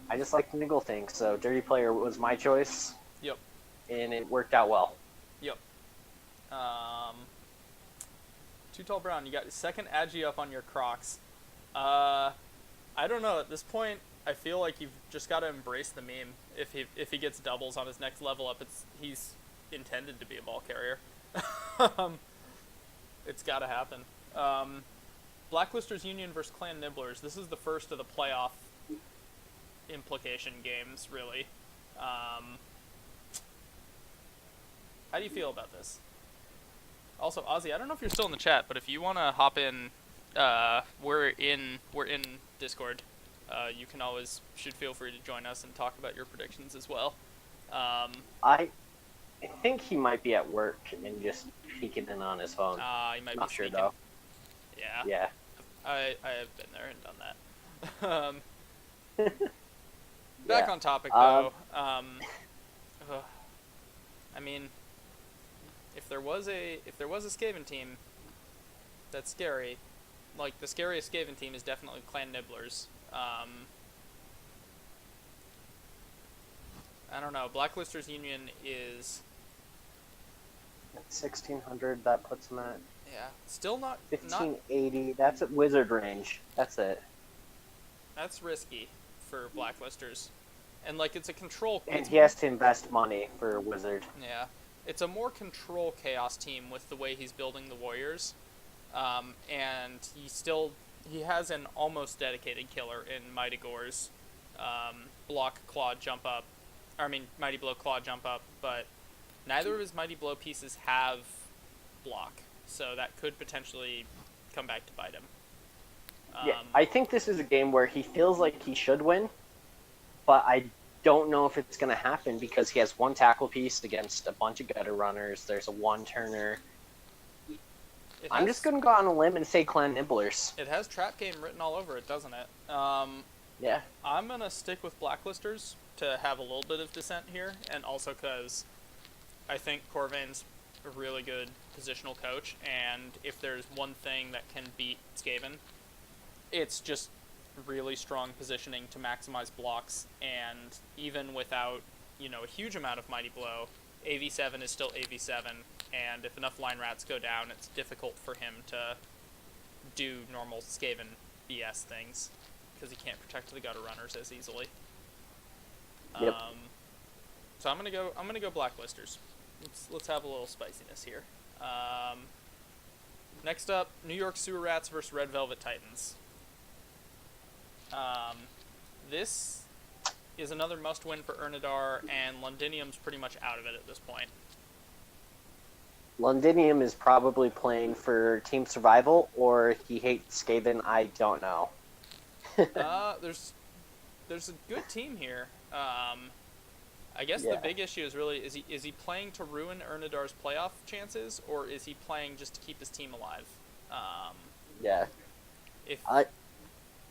I just like to niggle things, so dirty player was my choice. Yep. And it worked out well. Yep. Too Tall Brown, you got your second Agi up on your Crocs. I don't know, at this point, I feel like you've just got to embrace the meme. If he gets doubles on his next level up, he's intended to be a ball carrier. It's got to happen. Blacklisters Union versus Clan Nibblers. This is the first of the playoff implication games, really. How do you feel about this? Also, Ozzy, I don't know if you're still in the chat, but if you want to hop in, we're in Discord. You can always feel free to join us and talk about your predictions as well. I think he might be at work and just peeking in on his phone. He might Not be sure sneaking. though. Yeah. Yeah. I have been there and done that. Back on topic though. I mean, if there was a Skaven team that's scary, like the scariest Skaven team is definitely Clan Nibblers. I don't know. Blacklisters Union is 1600. That puts him at still not 1580. That's at wizard range. That's it. That's risky for Blacklisters. And like it's a control. And It's he has to invest money for Wizard. yeah, it's a more control chaos team with the way he's building the Warriors, and he has an almost dedicated killer in Mighty Gore's block claw jump up, or I mean Mighty Blow claw jump up, but neither of his Mighty Blow pieces have block, so that could potentially come back to bite him. Yeah, I think this is a game where he feels like he should win, but I don't know if it's going to happen because he has one tackle piece against a bunch of gutter runners. There's a one-turner. I'm just going to go on a limb and say Clan Nibblers. It has trap game written all over it, doesn't it? Yeah. I'm going to stick with Blacklisters to have a little bit of dissent here, and also because I think Corvain's a really good positional coach, and if there's one thing that can beat Skaven, it's just really strong positioning to maximize blocks, and even without, a huge amount of Mighty Blow, AV7 is still AV7, and if enough line rats go down, it's difficult for him to do normal Skaven BS things, because he can't protect the gutter runners as easily. Yep. So I'm gonna go Blacklisters. Let's have a little spiciness here. Next up, New York Sewer Rats versus Red Velvet Titans. This is another must-win for Ernadar, and Londinium's pretty much out of it at this point. Londinium is probably playing for Team Survival, or he hates Skaven. I don't know. There's a good team here. I guess Yeah. the big issue is really is he playing to ruin Ernadar's playoff chances, or is he playing just to keep his team alive? Yeah.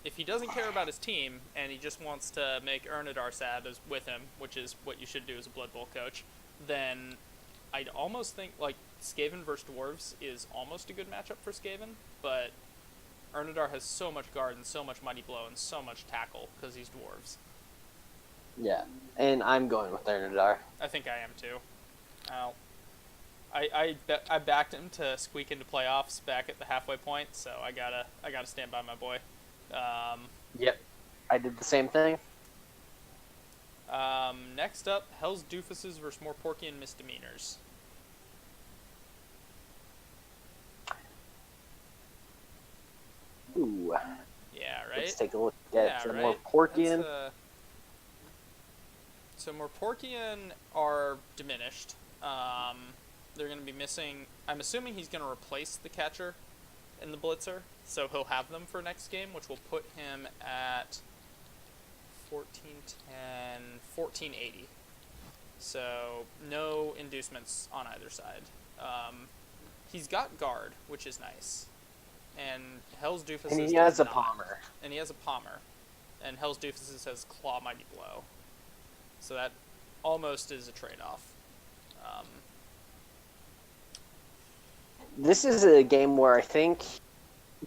If he doesn't care about his team and he just wants to make Ernadar sad with him, which is what you should do as a Blood Bowl coach, then I'd almost think like Skaven versus Dwarves is almost a good matchup for Skaven, but Ernadar has so much guard and so much Mighty Blow and so much tackle because he's Dwarves. Yeah. And I'm going with Ernadar. I think I am too. I backed him to squeak into playoffs back at the halfway point, so I gotta stand by my boy. Yep. I did the same thing. Next up, Hell's Doofuses versus Morporkian Misdemeanors. Ooh. Yeah, right? Let's take a look at the Morporkian. So Morporkian are diminished. They're going to be missing... I'm assuming he's going to replace the catcher in the Blitzer, so he'll have them for next game, which will put him at 1410, 1480. So no inducements on either side. He's got guard, which is nice. And Hell's Doofuses... And he has a Palmer. And he has a Palmer. And Hell's Doofuses has Claw Mighty Blow. So that almost is a trade-off. This is a game where I think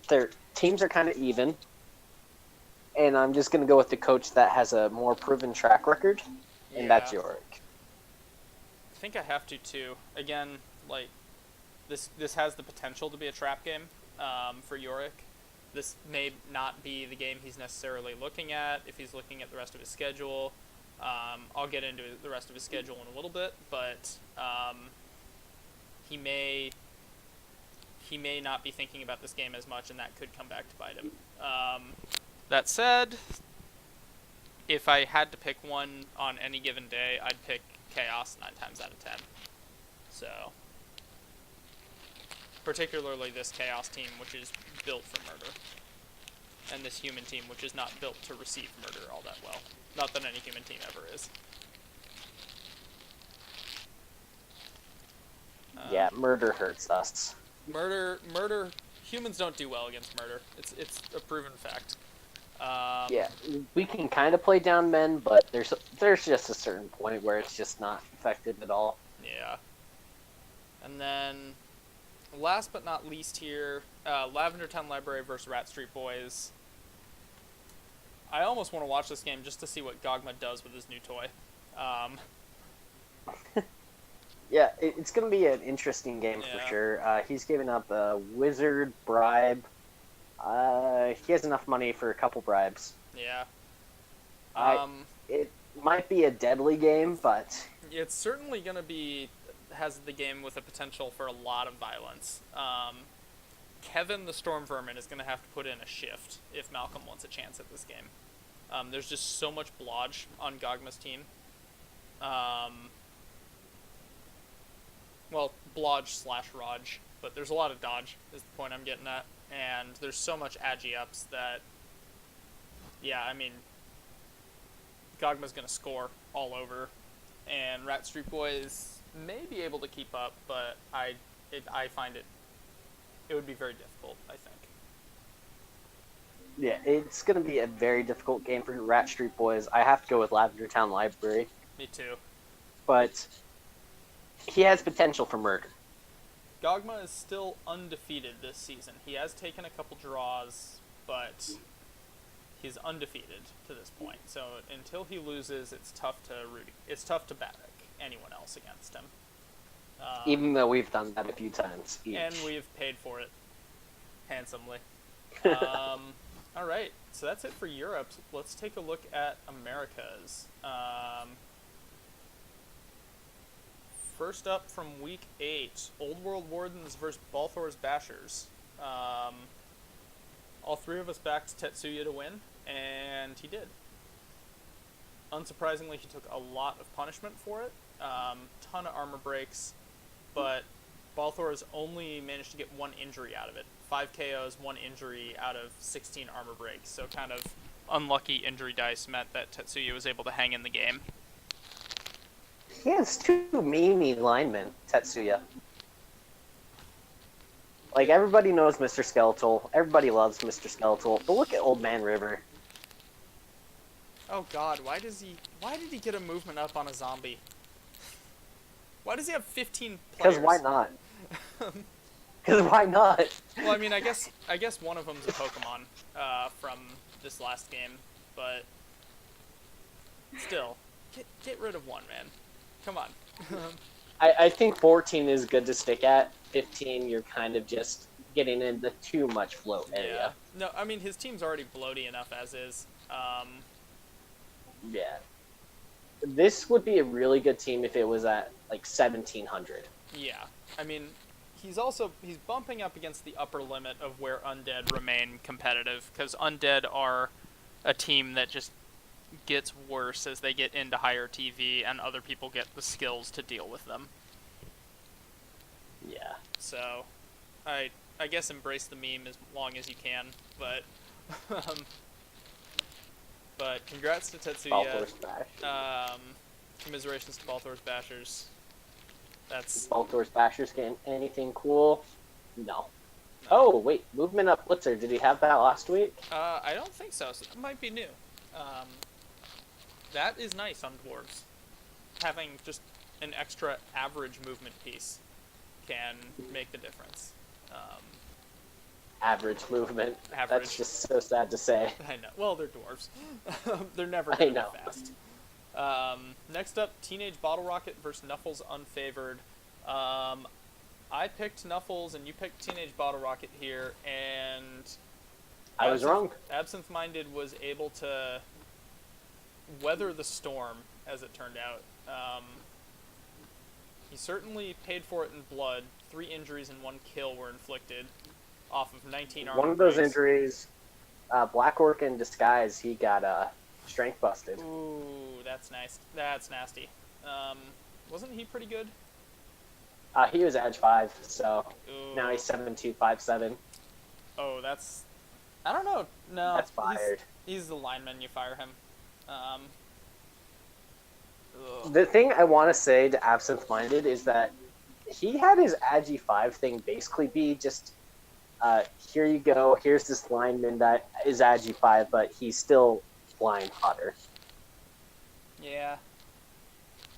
their teams are kind of even. And I'm just going to go with the coach that has a more proven track record. And that's Yorick. I think I have to, too. Again, like, this has the potential to be a trap game for Yorick. This may not be the game he's necessarily looking at if he's looking at the rest of his schedule. I'll get into the rest of his schedule in a little bit, but he may not be thinking about this game as much, and that could come back to bite him. That said, if I had to pick one on any given day, I'd pick Chaos 9 times out of 10. So, particularly this Chaos team, which is built for murder, and this human team, which is not built to receive murder all that well. Not that any human team ever is. Yeah, murder hurts us. Murder. Humans don't do well against murder. It's a proven fact. Yeah, we can kind of play down men, but there's just a certain point where it's just not effective at all. Yeah. And then, last but not least here, Lavender Town Library versus Rat Street Boys. I almost want to watch this game just to see what Gogma does with his new toy. Yeah, it's going to be an interesting game for sure. He's giving up a wizard bribe. He has enough money for a couple bribes. Yeah. Might be a deadly game, but It's certainly going to be has the game with a potential for a lot of violence. Kevin the Storm Vermin is going to have to put in a shift if Malcolm wants a chance at this game. There's just so much blodge on Gogma's team. Well, blodge slash Raj, but there's a lot of dodge is the point I'm getting at. And there's so much agi ups that, yeah, I mean, Gogma's going to score all over. And Rat Street Boys may be able to keep up, but I find it would be very difficult, I think. yeah, it's going to be a very difficult game for Rat Street Boys. I have to go with Lavender Town Library, Me too. but he has potential for murder. Gogma is still undefeated this season. He has taken a couple draws, but he's undefeated to this point. So until he loses, it's tough to back anyone else against him. Even though we've done that a few times each. And we've paid for it handsomely. All right, so that's it for Europe. Let's take a look at Americas. First up from Week 8, Old World Wardens versus Balthor's Bashers. All three of us backed Tetsuya to win, and he did. Unsurprisingly, he took a lot of punishment for it. Ton of armor breaks, but Balthor's only managed to get 1 injury out of it. 5 KOs, 1 injury out of 16 armor breaks. So kind of unlucky injury dice meant that Tetsuya was able to hang in the game. He has 2 memey linemen, Tetsuya. Like, everybody knows Mr. Skeletal. Everybody loves Mr. Skeletal. But look at Old Man River. Oh god, why did he get a movement up on a zombie? Why does he have 15 players? Because why not? Because why not? Well, I mean, I guess one of them's a Pokemon from this last game, but still, get rid of one, man. Come on. I think 14 is good to stick at. 15, you're kind of just getting into too much float area. Yeah. No, I mean, his team's already bloaty enough as is. Yeah. This would be a really good team if it was at, like, 1700. Yeah. I mean, he's bumping up against the upper limit of where Undead remain competitive, because Undead are a team that just gets worse as they get into higher TV and other people get the skills to deal with them. Yeah. So, I guess embrace the meme as long as you can, but but congrats to Tetsuya. Balthor's Bash. Commiserations to Balthor's Bashers. That's Balthor's Bashers getting anything cool? No. Oh, wait. Movement up Blitzer. Did he have that last week? I don't think so. So that might be new. That is nice on dwarves. Having just an extra average movement piece can make the difference. Average movement. Average. That's just so sad to say. I know. Well, they're dwarves. They're never I going to know. be fast. Next up, Teenage Bottle Rocket versus Nuffles Unfavored. I picked Nuffles and you picked Teenage Bottle Rocket here, and I was wrong. Absinthe Minded was able to weather the storm, as it turned out. He certainly paid for it in blood. 3 injuries and 1 kill were inflicted off of 19 armor One of those breaks. injuries, Black Orc in Disguise, he got strength busted. Ooh, that's nice. That's nasty. Wasn't he pretty good? He was Edge 5, so Ooh. now he's 7'2", 5'7". Oh, that's... I don't know. No. That's fired. He's the lineman. You fire him. The thing I want to say to Absinthe Minded is that he had his Agi 5 thing basically be just, here you go, here's this lineman that is Agi 5, but he's still flying hotter. Yeah.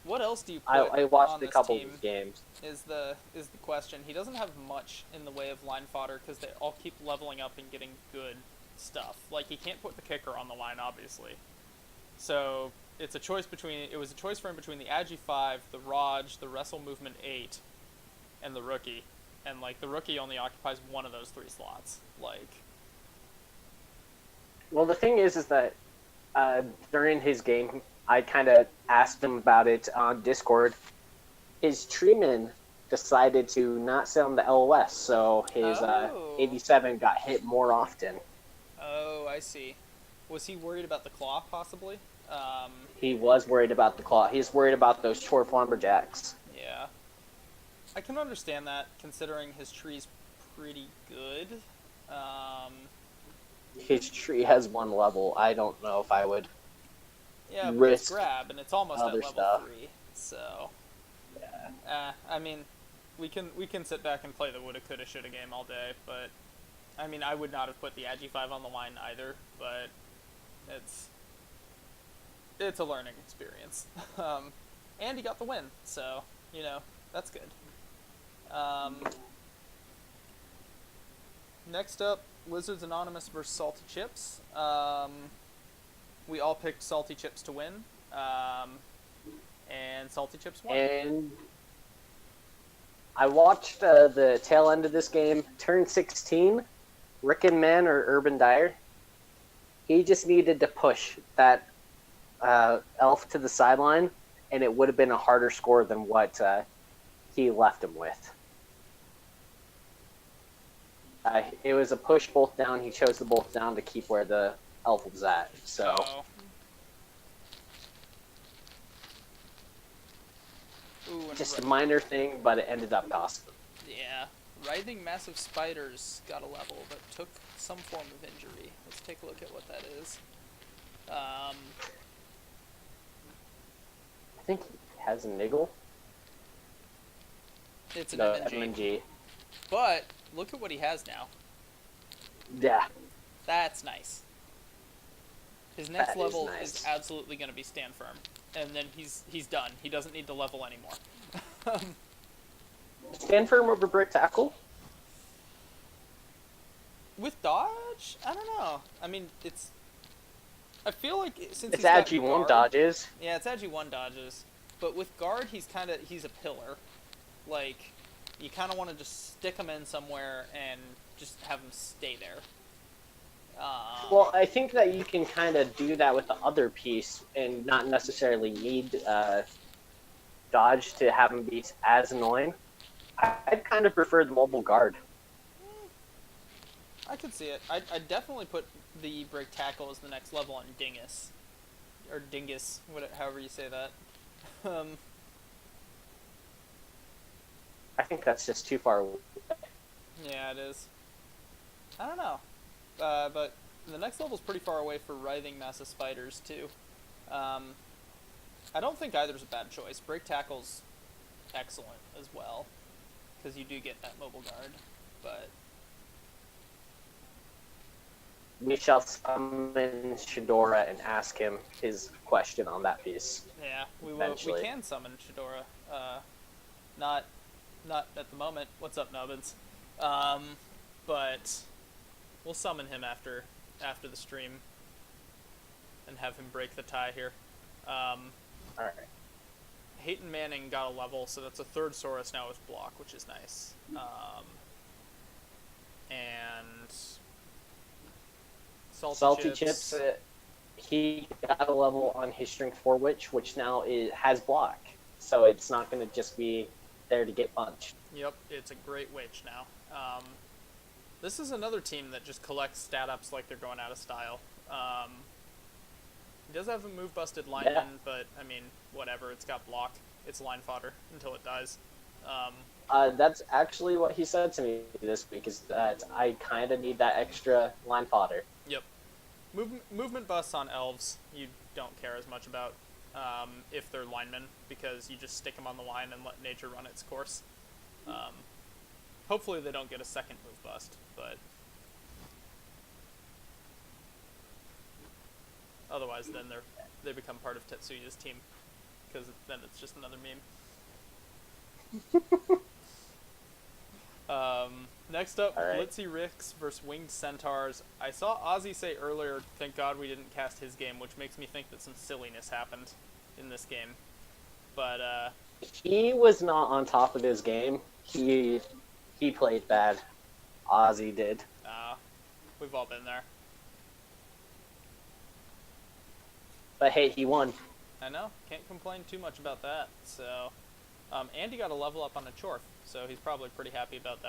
What else do you put I watched on a this couple team of games. is the question. He doesn't have much in the way of line fodder because they all keep leveling up and getting good stuff. Like, he can't put the kicker on the line, obviously. So it was a choice for him between the Agi 5, the Raj, the Wrestle Movement 8, and the Rookie. And, like, the Rookie only occupies one of those 3 slots. Like... Well, the thing is that during his game I kind of asked him about it on Discord. His treeman decided to not sit on the LOS, so his Oh. 87 got hit more often. Oh, I see. Was he worried about the claw, possibly? He was worried about the claw. He's worried about those Chorf lumberjacks. Yeah. I can understand that, considering his tree's pretty good. His tree has one level. I don't know if I would Yeah, but it's risk grab, and it's almost at other level stuff. 3, so... Yeah. I mean, we can sit back and play the woulda, coulda, shoulda game all day, but... I mean, I would not have put the Agi 5 on the line either, but... It's a learning experience. And he got the win, so, you know, that's good. Next up, Wizards Anonymous versus Salty Chips. We all picked Salty Chips to win, and Salty Chips won. And I watched the tail end of this game. Turn 16, Rickon Man or Urban Dyer. He just needed to push that elf to the sideline, and it would have been a harder score than what he left him with. It was a push both down. He chose the both down to keep where the elf was at. So Ooh, and just a minor thing, but it ended up costing him. yeah, Writhing Massive Spiders got a level, but took some form of injury. Let's take a look at what that is. I think he has a niggle. It's an No, MNG. MNG. But look at what he has now. Yeah. That's nice. His next That is level nice. is absolutely going to be Stand Firm, and then he's done. He doesn't need to level anymore. Stand firm over brick tackle? With dodge, I don't know. I mean, it's. I feel like since It's he's got Agi 1 guard- dodges. Yeah, it's Agi 1 dodges, but with guard, he's a pillar. Like, you kind of want to just stick him in somewhere and just have him stay there. Well, I think that you can kind of do that with the other piece and not necessarily need dodge to have him be as annoying. I'd kind of prefer the mobile guard. I could see it. I'd definitely put the break tackle as the next level on Dingus. Or Dingus, however you say that. I think that's just too far away. Yeah, it is. I don't know. But the next level's pretty far away for Writhing Massive Spiders, too. I don't think either's a bad choice. Break tackle's excellent as well, because you do get that mobile guard, but... We shall summon Shadora and ask him his question on that piece. Yeah, we Eventually. can summon Shadora. Not at the moment. What's up, Nubbins? But we'll summon him after the stream and have him break the tie here. Alright. Hayton Manning got a level, so that's a third Saurus now with block, which is nice. And Salty Chips, he got a level on his Strength 4 Witch, which now has block. So it's not going to just be there to get punched. Yep, it's a great witch now. This is another team that just collects stat ups like they're going out of style. He does have a move busted lineman, Yeah. but I mean, whatever. It's got block. It's line fodder until it dies. That's actually what he said to me this week, is that I kind of need that extra line fodder. Yep. Movement busts on elves you don't care as much about if they're linemen, because you just stick them on the line and let nature run its course. Hopefully they don't get a second move bust, but otherwise then they become part of Tetsuya's team, because then it's just another meme. Next up, All right. Blitzy Ricks versus Winged Centaurs. I saw Ozzy say earlier, thank God we didn't cast his game, which makes me think that some silliness happened in this game. But, He was not on top of his game. He played bad. Ozzy did. we've all been there. But hey, he won. I know. Can't complain too much about that. So, Andy got a level up on a Chorf, so he's probably pretty happy about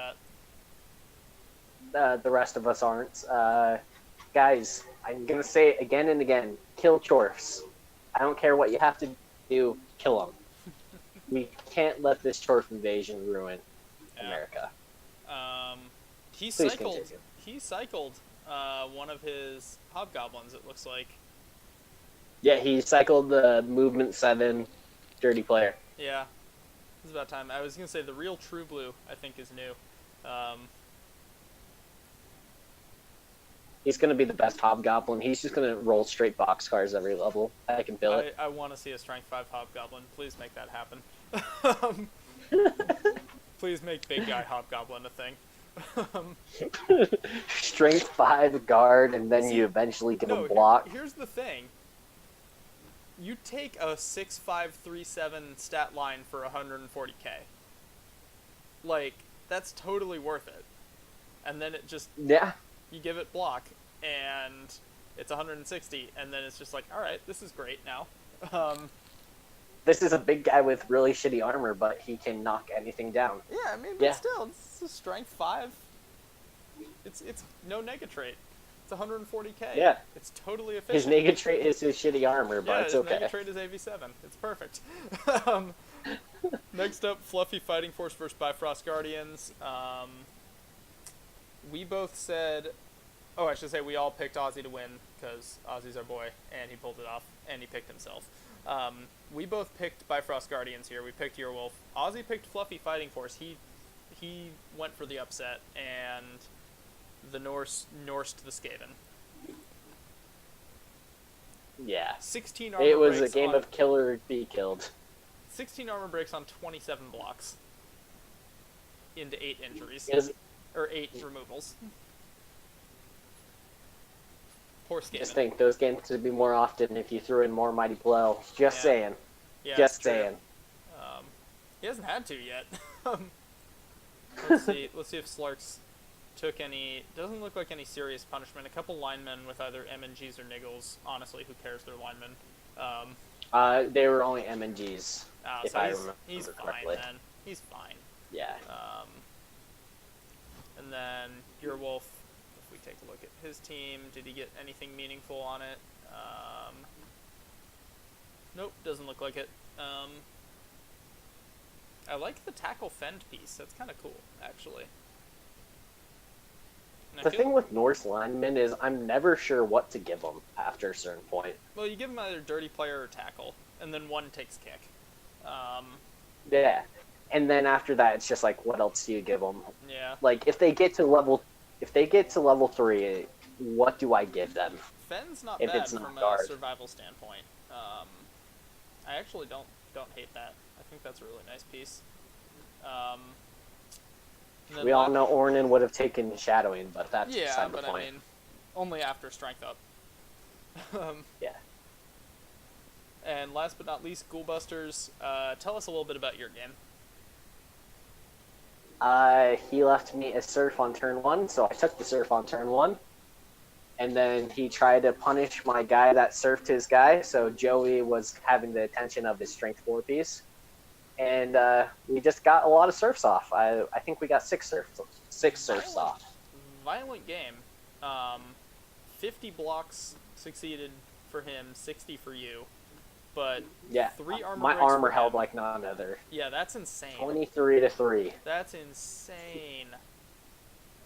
that. The rest of us aren't. Guys, I'm gonna say it again and again: kill Chorfs. I don't care what you have to do, kill them. We can't let this Chorf invasion ruin Yeah. America. He Please cycled. continue. He cycled one of his hobgoblins. It looks like. Yeah, he cycled the Movement 7 Dirty Player. Yeah, it's about time. I was gonna say the real True Blue. I think is new. He's going to be the best Hobgoblin. He's just going to roll straight boxcars every level. I can feel it. I want to see a Strength 5 hobgoblin. Please make that happen. Please make big guy hobgoblin a thing. Strength 5 guard, and then you eventually give him block. Here's the thing. You take a 6.537 stat line for 140k. Like, that's totally worth it. And then it just, Yeah. you give it block, and it's 160, and then it's just like, alright, this is great now. This is a big guy with really shitty armor, but he can knock anything down. Yeah, I mean, but Yeah. still, it's a strength 5. It's no nega trait. It's 140k. Yeah. It's totally His efficient. nega trait is his shitty armor, but Yeah, it's his okay. nega trait is AV7. It's perfect. Next up, Fluffy Fighting Force versus Bifrost Guardians. We both said... Oh, I should say we all picked Ozzy to win, because Ozzy's our boy, and he pulled it off, and he picked himself. We both picked Bifrost Guardians here. We picked Earwolf. Ozzy picked Fluffy Fighting Force. He went for the upset, and the Norsed the Skaven. Yeah. 16 armor It was a breaks game on, of kill or be killed. 16 armor breaks on 27 blocks into 8 injuries. Is- Or 8 removals. Poor Skaven. Just think, those games would be more often if you threw in more Mighty Blow. Just Yeah. saying. Yeah, Just it's true. saying. He hasn't had to yet. Let's see. Let's see if Slarks took any. Doesn't look like any serious punishment. A couple linemen with either MNGs or Niggles. Honestly, who cares? They're linemen. They were only MNGs, if So I remember he's fine correctly. then. He's fine. Yeah. And then Earwolf. If we take a look at his team, did he get anything meaningful on it? Nope, doesn't look like it. I like the tackle fend piece. That's kind of cool, actually. And I The feel- thing with Norse linemen is I'm never sure what to give them after a certain point. Well, you give them either dirty player or tackle, and then one takes kick. Yeah. And then after that, it's just like, what else do you give them? Yeah. Like, if they get to level 3, what do I give them? Fend's not If bad it's not from a guard. survival standpoint. I actually don't hate that. I think that's a really nice piece. And then We all know Ornan would have taken shadowing, but that's Yeah, beside the but point. I mean, only after strength up. Yeah. And last but not least, Ghoulbusters. Tell us a little bit about your game. He left me a surf on turn 1, so I took the surf on turn 1. And then he tried to punish my guy that surfed his guy, so Joey was having the attention of his strength 4 piece. And we just got a lot of surfs off. I think we got 6 surfs off. Violent game. 50 blocks succeeded for him, 60 for you. But Yeah, 3 armor my breaks armor for held him. like none other. Yeah, that's insane. 23 to 3. That's insane.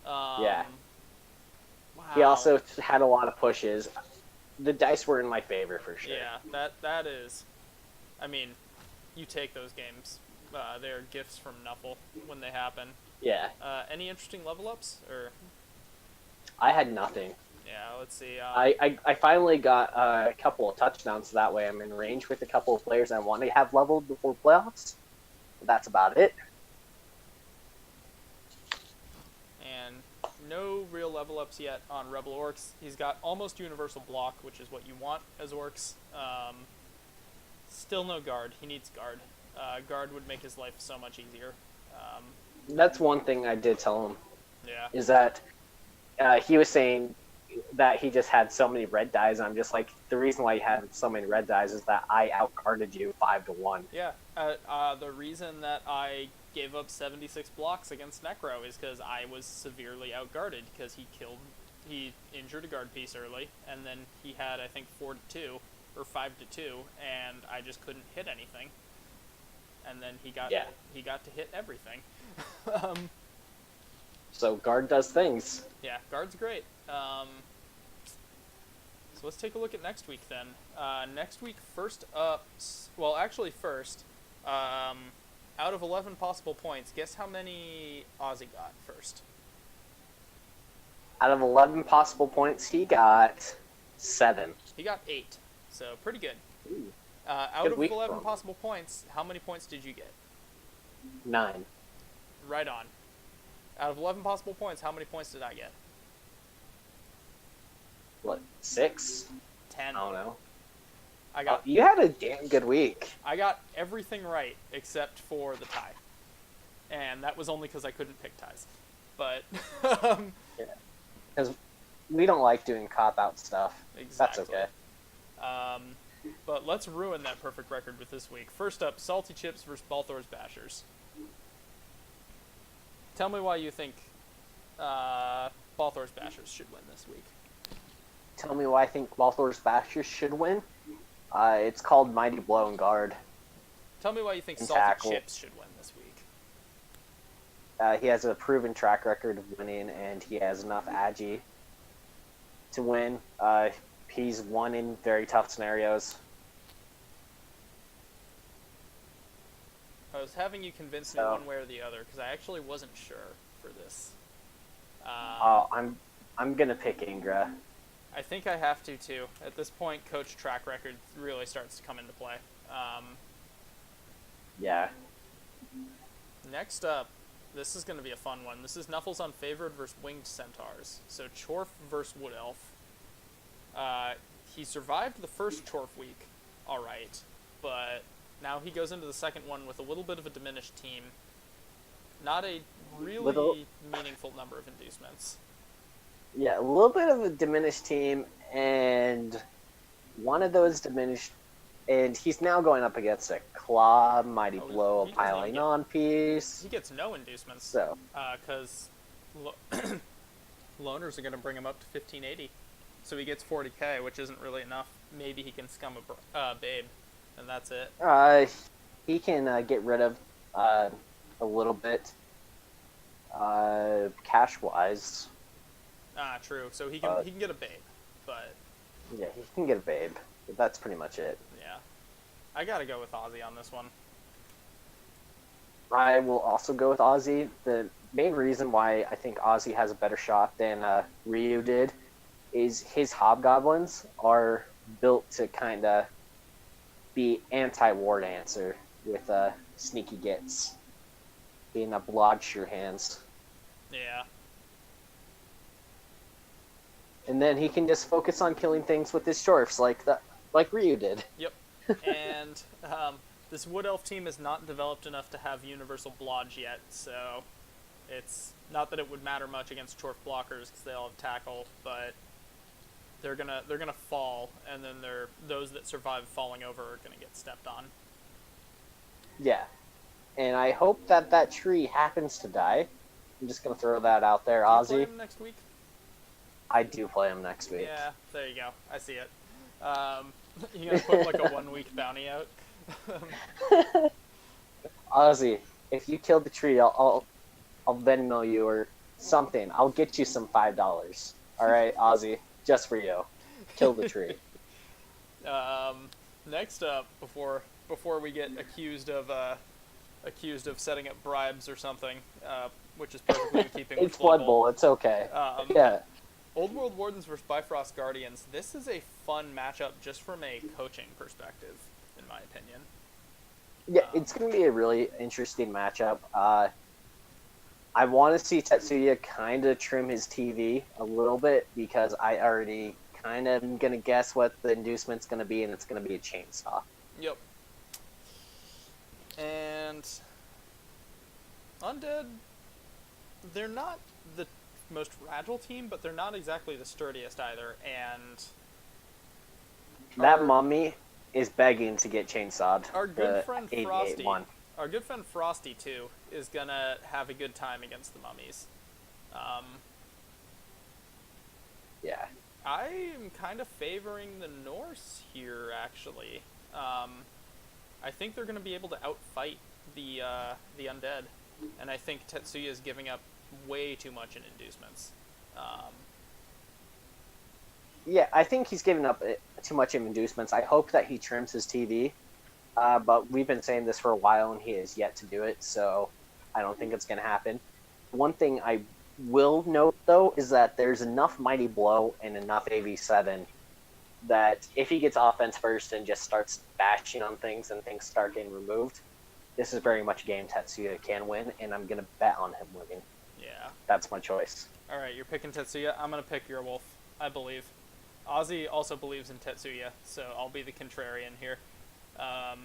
Yeah. Wow. He also had a lot of pushes. The dice were in my favor for sure. Yeah, that is. I mean, you take those games. They're gifts from Nuffle when they happen. Yeah. Any interesting level ups or? I had nothing. Yeah, let's see. I finally got a couple of touchdowns, so that way I'm in range with a couple of players I want to have leveled before playoffs. But that's about it. And no real level ups yet on Rebel Orcs. He's got almost universal block, which is what you want as Orcs. Still no guard. He needs guard. Guard would make his life so much easier. That's one thing I did tell him, Yeah. is that he was saying that he just had so many red dies. I'm just like, the reason why he had so many red dies is that I outguarded you 5-1. Yeah, the reason that I gave up 76 blocks against Necro is because I was severely outguarded because he injured a guard piece early, and then he had, I think, 4-2 or 5-2, and I just couldn't hit anything. And then he got to hit everything. So guard does things. Yeah, guard's great. So let's take a look at next week then. Next week, first, out of 11 possible points, guess how many Ozzy got first? Out of 11 possible points, he got 7. He got 8, so pretty good. Ooh, Out good of week 11 for him. possible points, how many points did you get? 9. Right on. Out of 11 possible points, how many points did I get? What, 6? 10. I don't know. I You had a damn good week. got everything right except for the tie, and that was only because I couldn't pick ties. But Because we don't like doing cop-out stuff. exactly. That's okay. But let's ruin that perfect record with this week. First up, Salty Chips versus Balthor's Bashers. Tell me why you think Balthor's Bashers should win this week. Tell me why I think Balthor's Bashers should win. It's called Mighty Blow and Guard. Tell me why you think And Salty tackle. Chips should win this week. He has a proven track record of winning, and he has enough agi to win. He's won in very tough scenarios. I was having you convince me So- one way or the other because I actually wasn't sure for this. I'm gonna pick Ingra. I think I have to too. At this point, coach track record really starts to come into play. Yeah. Next up, this is going to be a fun one. This is Nuffles Unfavored versus Winged Centaurs. So Chorf versus Wood Elf. He survived the first Chorf week, all right, but now he goes into the second one with a little bit of a diminished team. Not a really meaningful number of inducements. Yeah, a little bit of a diminished team, and one of those diminished, and he's now going up against a Claw, Mighty Oh, Blow, he doesn't Piling even get- On piece. He gets no inducements. So, Because loners are going to bring him up to 1580. So he gets 40k, which isn't really enough. Maybe he can scum a babe, and that's it. he can get rid of a little bit cash-wise. True. So he can get a babe, but Yeah, he can get a babe, but that's pretty much it. yeah, I gotta go with Ozzy on this one. I will also go with Ozzy. The main reason why I think Ozzy has a better shot than Ryu did is his hobgoblins are built to kind of be anti-war dancer with sneaky gets, being a blodge your hands. Yeah. And then he can just focus on killing things with his shorfs like Ryu did. Yep. And this Wood Elf team is not developed enough to have universal blodge yet, so it's not that it would matter much against Chorf blockers because they all have tackle, but they're gonna fall, and then those that survive falling over are gonna get stepped on. Yeah. And I hope that tree happens to die. I'm just going to throw that out there, Do you play Ozzy. him next week? I do play him next week. Yeah, there you go. I see it. You gonna put like a 1 week bounty out? Ozzy, if you kill the tree, I'll Venmo you or something. I'll get you some $5. All right, Ozzy, just for you. Kill the tree. Next up, before we get accused of setting up bribes or something, which is perfectly in keeping with It's Blood Bowl. It's okay. Yeah. Old World Wardens versus Bifrost Guardians. This is a fun matchup just from a coaching perspective, in my opinion. Yeah, it's going to be a really interesting matchup. I want to see Tetsuya kind of trim his TV a little bit because I already kind of am going to guess what the inducement's going to be, and it's going to be a chainsaw. Yep. And Undead, they're not the most fragile team, but they're not exactly the sturdiest either. And That our- mummy is begging to get chainsawed. Our good The friend 88 Frosty, one. our good friend Frosty too, is gonna have a good time against the mummies. Yeah. I am kind of favoring the Norse here, actually. I think they're gonna be able to outfight the undead, and I think Tetsuya is giving up way too much in inducements. Yeah, I think he's giving up too much in inducements. I hope that he trims his TV, but we've been saying this for a while, and he has yet to do it, so I don't think it's going to happen. One thing I will note, though, is that there's enough Mighty Blow and enough AV7 that if he gets offense first and just starts bashing on things and things start getting removed, this is very much a game Tetsuya can win, and I'm going to bet on him winning. Yeah. That's my choice. All right, you're picking Tetsuya. I'm gonna pick your wolf. I believe. Ozzy also believes in Tetsuya, so I'll be the contrarian here. All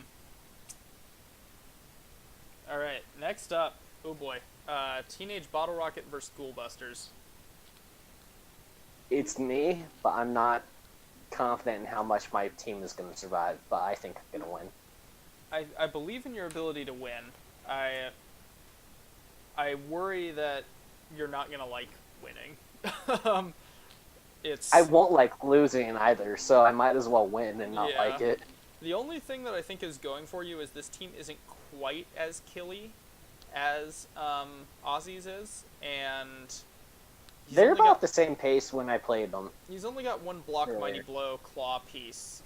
right, next up. Oh boy, Teenage Bottle Rocket versus Schoolbusters. It's me, but I'm not confident in how much my team is going to survive, but I think I'm going to win. I believe in your ability to win. I worry that you're not gonna like winning. It's I won't like losing either, so I might as well win and not Yeah. like it. the only thing that I think is going for you is this team isn't quite as killy as Ozzy's is, and They're only about got- the same pace when I played them. He's only got one block Sure. Mighty Blow claw piece.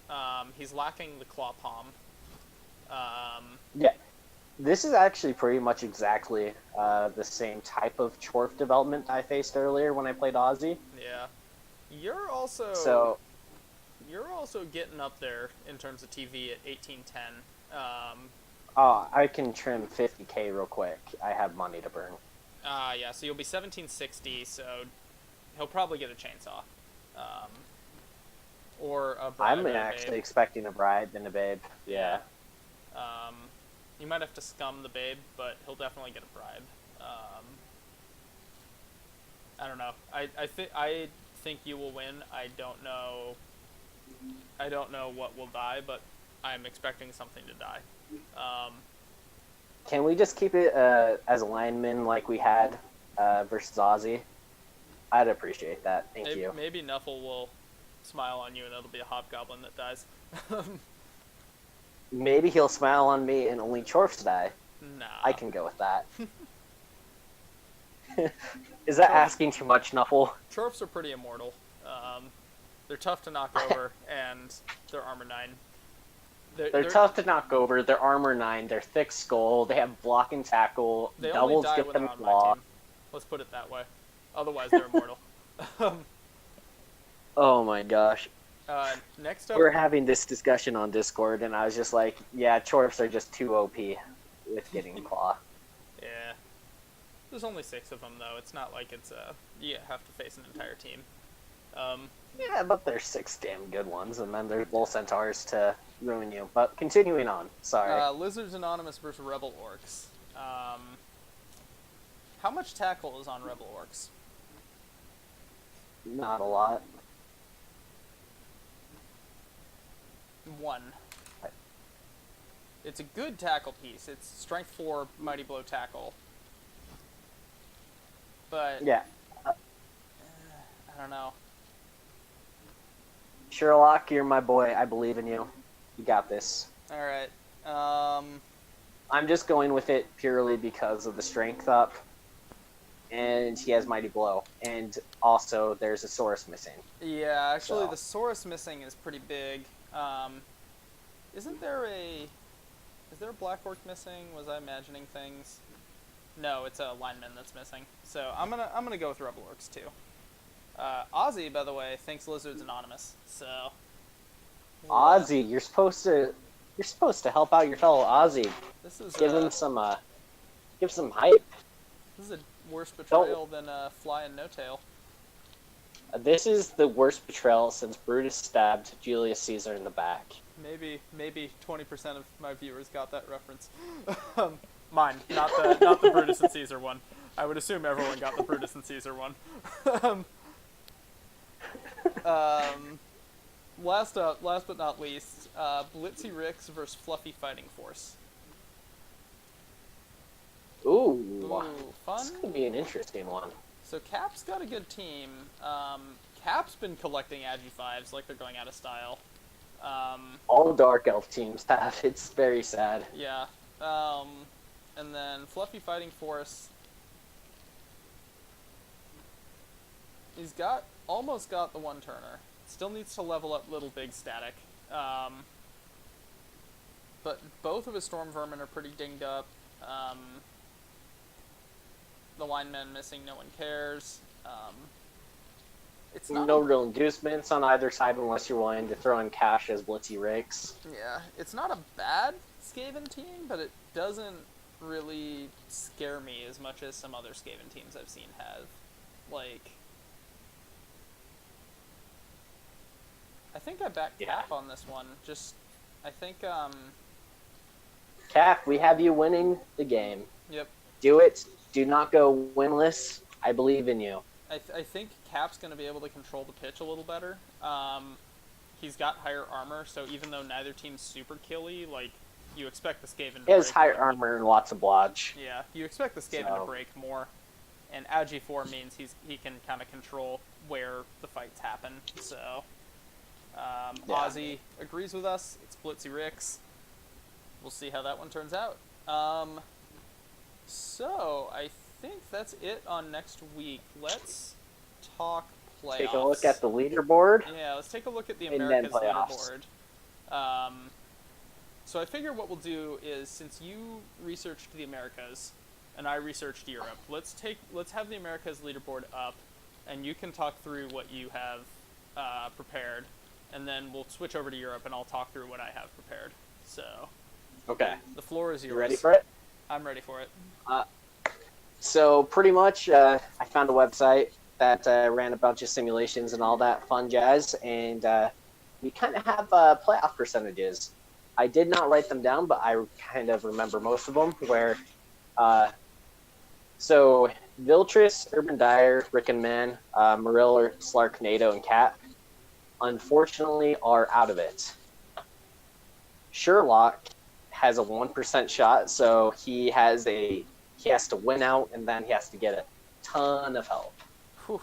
He's lacking the claw palm. Yeah. This is actually pretty much exactly the same type of Chorf development I faced earlier when I played Ozzy. Yeah. You're also So, getting up there in terms of TV at 1810. I can trim 50k real quick. I have money to burn. Yeah, so you'll be 1760, so he'll probably get a chainsaw. Or a bribe I'm and a actually babe. expecting a bride and a babe. Yeah. You might have to scum the babe, but he'll definitely get a bribe. I don't know. I think you will win. I don't know what will die, but I'm expecting something to die. Can we just keep it as linemen like we had versus Ozzy? I'd appreciate that. Thank you. Maybe Nuffle will smile on you and it'll be a hobgoblin that dies. Maybe he'll smile on me and only Chorfs die. Nah. I can go with that. Is that asking too much, Nuffle? Chorfs are pretty immortal. They're tough to knock over, and they're armor 9. They're tough to knock over. They're armor 9. They're thick skull. They have block and tackle. They only Doubles die give when them they're on my claw. team. Let's put it that way. Otherwise, they're immortal. Oh my gosh. Next up, We're having this discussion on Discord, and I was just like, yeah, Chorfs are just too OP with getting claw. yeah. There's only 6 of them, though. It's not like it's you have to face an entire team. Yeah, but there's 6 damn good ones, and then there's Bull Centaurs to ruin you. But continuing on, sorry. Lizards Anonymous versus Rebel Orcs. How much tackle is on Rebel Orcs? Not a lot. 1. It's a good tackle piece. It's strength 4, mighty blow tackle. But Yeah. I don't know. Sherlock, you're my boy. I believe in you. You got this. All right. I'm just going with it purely because of the strength up, and he has Mighty Blow, and also there's a Saurus missing. Yeah, actually, So. the Saurus missing is pretty big. Isn't there a? Is there a Black Orc missing? Was I imagining things? No, it's a lineman that's missing. So I'm gonna go with Rebel Orcs too. Ozzy, by the way, thinks Lizards Anonymous. So. Ozzy, you're supposed to help out your fellow Ozzy. This is Give him some hype. This is a worse betrayal than Fly and No Tail. This is the worst betrayal since Brutus stabbed Julius Caesar in the back. Maybe 20% of my viewers got that reference. Mine, not the Brutus and Caesar one. I would assume everyone got the Brutus and Caesar one. Last but not least, Blitzy Ricks versus Fluffy Fighting Force. Ooh, fun. This could be an interesting one. So Cap's got a good team. Cap's been collecting Agi 5s like they're going out of style. All Dark Elf teams have. It's very sad. Yeah. And then Fluffy Fighting Force. He's almost got the one turner. Still needs to level up Little Big Static. But both of his Storm Vermin are pretty dinged up. The linemen missing, no one cares. It's not no real inducements on either side unless you're willing to throw in cash as Blitzy Ricks. Yeah, it's not a bad Skaven team, but it doesn't really scare me as much as some other Skaven teams I've seen have. Like, I think I backed Cap on this one. I think, Cap, we have you winning the game. Yep. Do it. Do not go winless. I believe in you. I think Cap's going to be able to control the pitch a little better. He's got higher armor, so even though neither team's super killy, like, you expect the Skaven to He has break higher more. armor and lots of blodge. Yeah, you expect the Skaven to break more. And Agi 4 means he can kind of control where the fights happen. So, Ozzy agrees with us. It's Blitzy Ricks. We'll see how that one turns out. So, I think that's it on next week. Let's talk playoffs. Take a look at the leaderboard. Yeah, let's take a look at the And then Americas playoffs. leaderboard. So I figure what we'll do is, since you researched the Americas and I researched Europe, let's have the Americas leaderboard up, and you can talk through what you have prepared, and then we'll switch over to Europe and I'll talk through what I have prepared. So, Okay. the floor is yours. You ready for it? I'm ready for it. So pretty much, I found a website that ran a bunch of simulations and all that fun jazz, and we kind of have playoff percentages. I did not write them down, but I kind of remember most of them. So Viltris, Urban Dyer, Rick and Man, Marilla, Slark, NATO, and Cat, unfortunately, are out of it. Sherlock has a 1% shot, so he has to win out, and then he has to get a ton of help. Whew.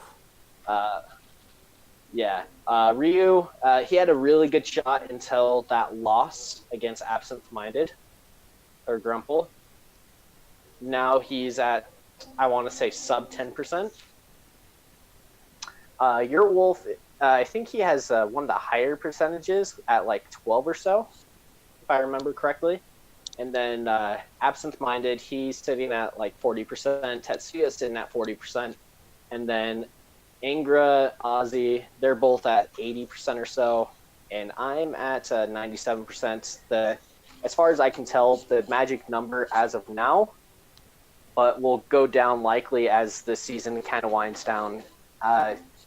Ryu, he had a really good shot until that loss against Absent Minded, or Grumple. Now he's at, I want to say, sub 10%. Your Wolf, I think he has one of the higher percentages at like 12 or so, if I remember correctly. And then Absent Minded, he's sitting at like 40%. Tetsuya's sitting at 40%. And then Ingra, Ozzy, they're both at 80% or so. And I'm at 97%. As far as I can tell, the magic number as of now, but will go down likely as the season kind of winds down.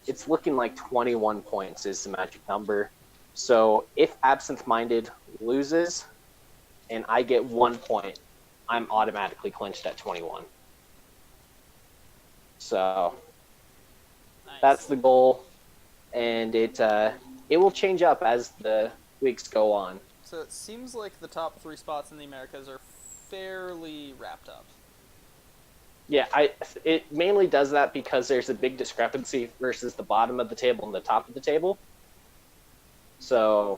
It's looking like 21 points is the magic number. So if Absent Minded loses and I get 1 point, I'm automatically clinched at 21. So Nice. that's the goal, and it will change up as the weeks go on. So it seems like the top 3 spots in the Americas are fairly wrapped up. Yeah, it mainly does that because there's a big discrepancy versus the bottom of the table and the top of the table. So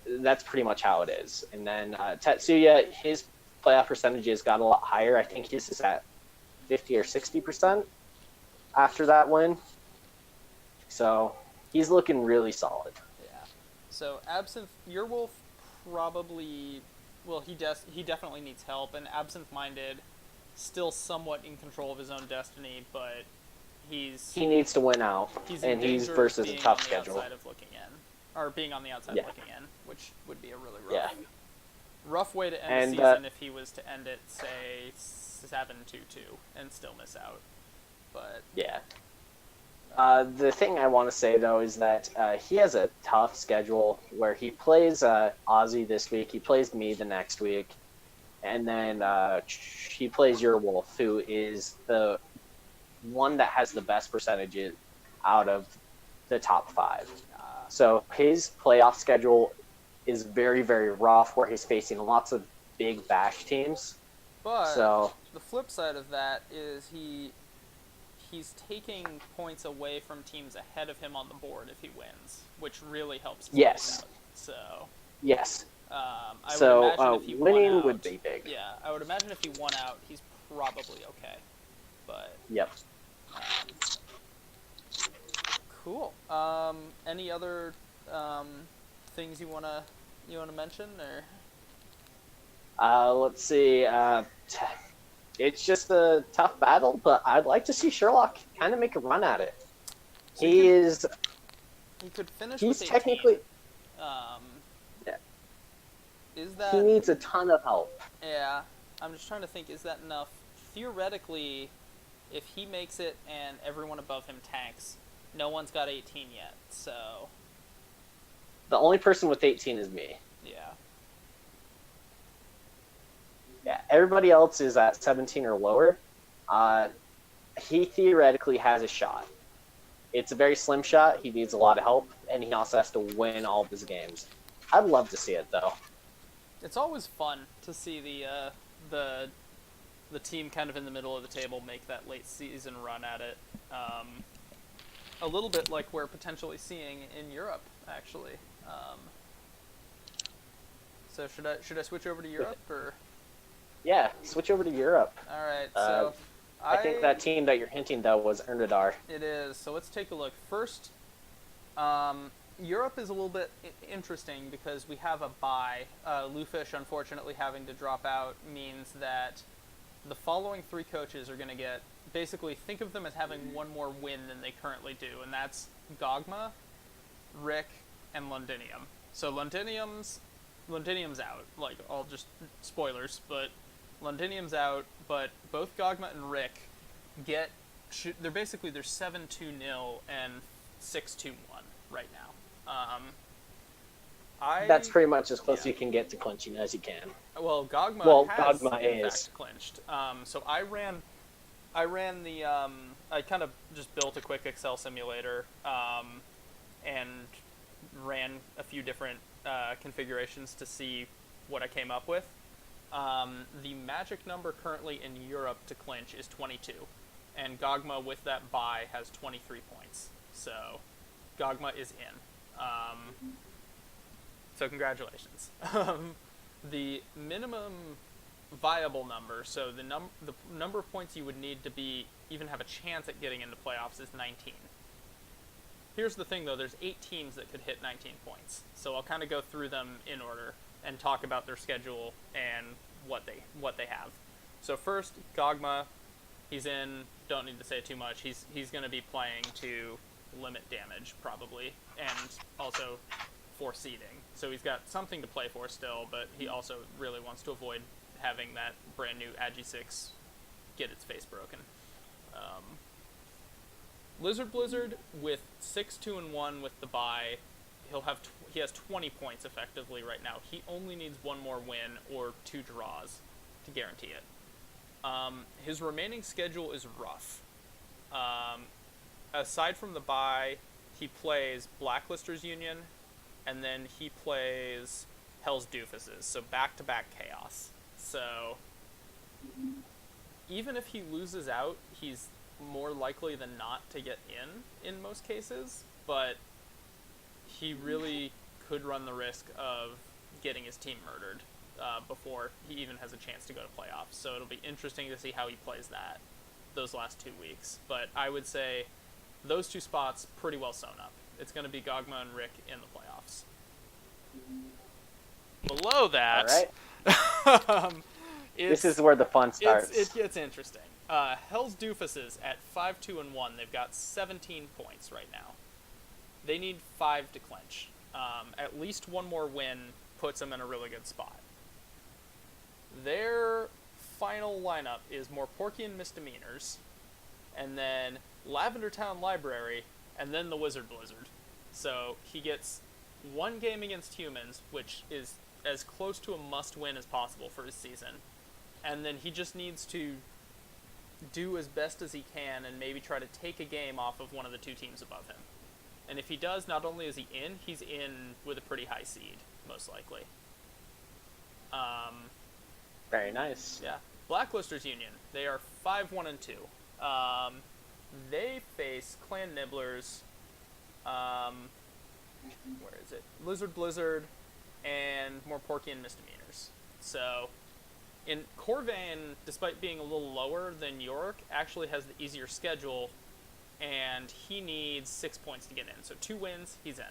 that's pretty much how it is. And then Tetsuya, his playoff percentages got a lot higher. I think his is at 50 or 60% after that win. So he's looking really solid. Yeah. So Absinthe, your Wolf probably, well, he definitely needs help, and Absent Minded still somewhat in control of his own destiny, but he needs to win out, and he's versus a tough schedule. Being on the outside looking in, which would be a really rough way to end And, the season if he was to end it, say, 7-2-2 and still miss out. But yeah. The thing I want to say, though, is that he has a tough schedule where he plays Ozzy this week, he plays me the next week, and then he plays Eurowolf, who is the one that has the best percentages out of the top 5. So his playoff schedule is very, very rough, where he's facing lots of big bash teams. But So the flip side of that is he's taking points away from teams ahead of him on the board if he wins, which really helps. Yes. Out. So. Yes. I would imagine if he winning won out, would be big. Yeah, I would imagine if he won out, he's probably okay. But yep. Cool. Any other things you wanna mention or? Let's see. It's just a tough battle, but I'd like to see Sherlock kind of make a run at it. So He could finish. He's with 18. technically. Yeah. Is that? He needs a ton of help. Yeah, I'm just trying to think. Is that enough? Theoretically, if he makes it and everyone above him tanks, no one's got 18 yet. So. The only person with 18 is me. Yeah. Yeah, everybody else is at 17 or lower. He theoretically has a shot. It's a very slim shot. He needs a lot of help, and he also has to win all of his games. I'd love to see it, though. It's always fun to see the team kind of in the middle of the table make that late season run at it. A little bit like we're potentially seeing in Europe, actually. So should I switch over to Europe or? Yeah, switch over to Europe. All right. So I think that team that you're hinting though was Ernadar. It is. So let's take a look. First, Europe is a little bit interesting because we have a bye. Lufish, unfortunately, having to drop out means that the following 3 coaches are going to get, basically, think of them as having one more win than they currently do, and that's Gogma, Rick, and Londinium. So Londinium's out. Like, all just spoilers, but Londinium's out, but both Gogma and Rick they're 7-2-0 and 6-2-1 right now. That's pretty much as close as you can get to clinching as you can. Well, Gogma has Gogma in is fact clinched. So I ran the I kind of just built a quick Excel simulator and ran a few different configurations to see what I came up with. The magic number currently in Europe to clinch is 22, and Gogma with that bye has 23 points. So Gogma is in. So congratulations. The minimum viable number, so the number of points you would need to even have a chance at getting into playoffs is 19. Here's the thing, though. There's 8 teams that could hit 19 points. So I'll kind of go through them in order and talk about their schedule and what they have. So first, Gogma, he's in. Don't need to say too much. He's going to be playing to limit damage probably, and also for seeding. So he's got something to play for still, but he also really wants to avoid having that brand new Agi6 get its face broken. Lizard Blizzard with 6-2-1 with the bye, he has 20 points effectively right now. He only needs 1 more win or 2 draws to guarantee it. His remaining schedule is rough. Aside from the bye, he plays Blacklisters Union, and then he plays Hell's Doofuses, so back-to-back chaos. So even if he loses out, he's more likely than not to get in most cases, but he really could run the risk of getting his team murdered before he even has a chance to go to playoffs. So it'll be interesting to see how he plays those last 2 weeks. But I would say those 2 spots pretty well sewn up. It's going to be Gogma and Rick in the playoffs. Below that, all right. This is where the fun starts. It gets interesting. Hell's Doofuses at 5-2-1. They've got 17 points right now. They need 5 to clinch. At least 1 more win puts them in a really good spot. Their final lineup is Morporkian Misdemeanors, and then Lavender Town Library, and then the Wizard Blizzard. So he gets 1 game against humans, which is as close to a must-win as possible for his season. and then he just needs to do as best as he can and maybe try to take a game off of one of the two teams above him. And if he does, not only is he in, he's in with a pretty high seed, most likely. Very nice. Yeah. Blacklisters Union. They are 5-1-2. They face Clan Nibblers. Where is it? Lizard Blizzard and Morporkian Misdemeanors. So, in Corvain, despite being a little lower than York, actually has the easier schedule, and he needs 6 points to get in. So 2 wins, he's in.